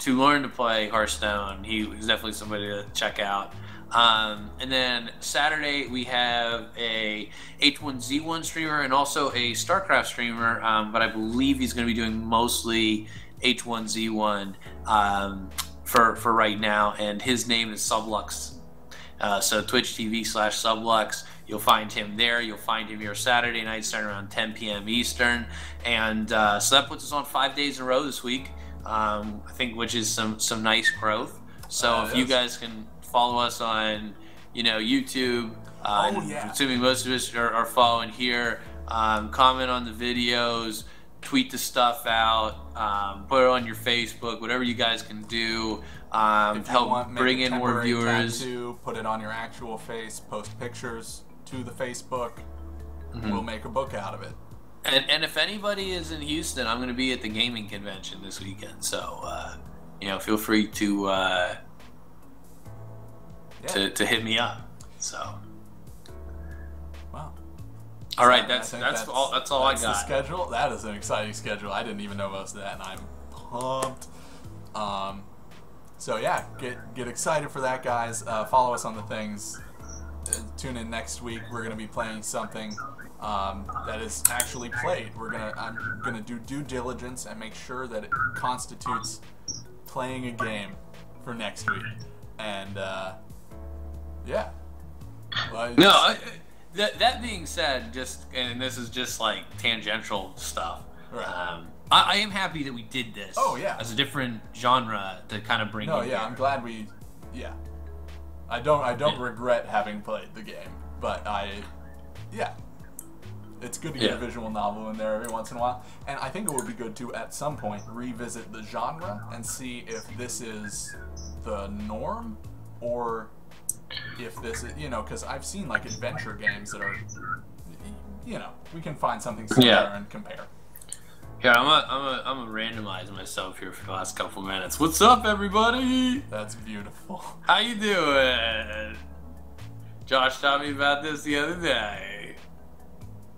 to learn to play Hearthstone, he's definitely somebody to check out. And then Saturday we have a H1Z1 streamer and also a StarCraft streamer, but I believe he's going to be doing mostly H1Z1 for right now, and his name is Sublux. So Twitch TV/Sublux, you'll find him there. You'll find him here Saturday night starting around 10 p.m. Eastern, and so that puts us on 5 days in a row this week, I think, which is some nice growth. So if you guys can follow us on, YouTube. Assuming most of us are following here. Comment on the videos, tweet the stuff out, put it on your Facebook, whatever you guys can do. Help bring in more viewers. Tattoo, put it on your actual face, post pictures to the Facebook. We'll make a book out of it. And if anybody is in Houston, I'm going to be at the gaming convention this weekend. So, feel free to hit me up. So, wow. All right, that's all I got. The schedule. That is an exciting schedule. I didn't even know most of that, and I'm pumped. So yeah, get excited for that, guys. Follow us on the things. Tune in next week. We're gonna be playing something that is actually played. I'm gonna do due diligence and make sure that it constitutes playing a game for next week. And yeah. Well, that being said, and this is just like tangential stuff. Right. I am happy that we did this. Oh yeah. As a different genre to kind of bring. No, in yeah, here. I'm glad we. Yeah. I don't regret having played the game, but it's good to get a visual novel in there every once in a while, and I think it would be good to at some point revisit the genre and see if this is the norm or if this is, because I've seen like adventure games that are, we can find something similar and compare. Here, I'm gonna randomize myself here for the last couple minutes. What's up, everybody? That's beautiful. How you doing? Josh taught me about this the other day.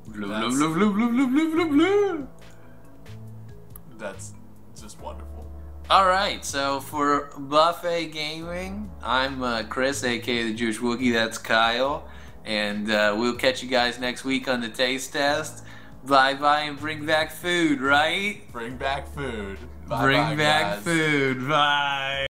Blue, blue, blue, blue, blue, blue, blue, blue, blue. That's just wonderful. All right, so for Buffet Gaming, I'm Chris, aka the Jewish Wookiee. That's Kyle, and we'll catch you guys next week on the taste test. Bye-bye, and bring back food, right? Bring back food. Bye-bye, bring back guys. food. Bye.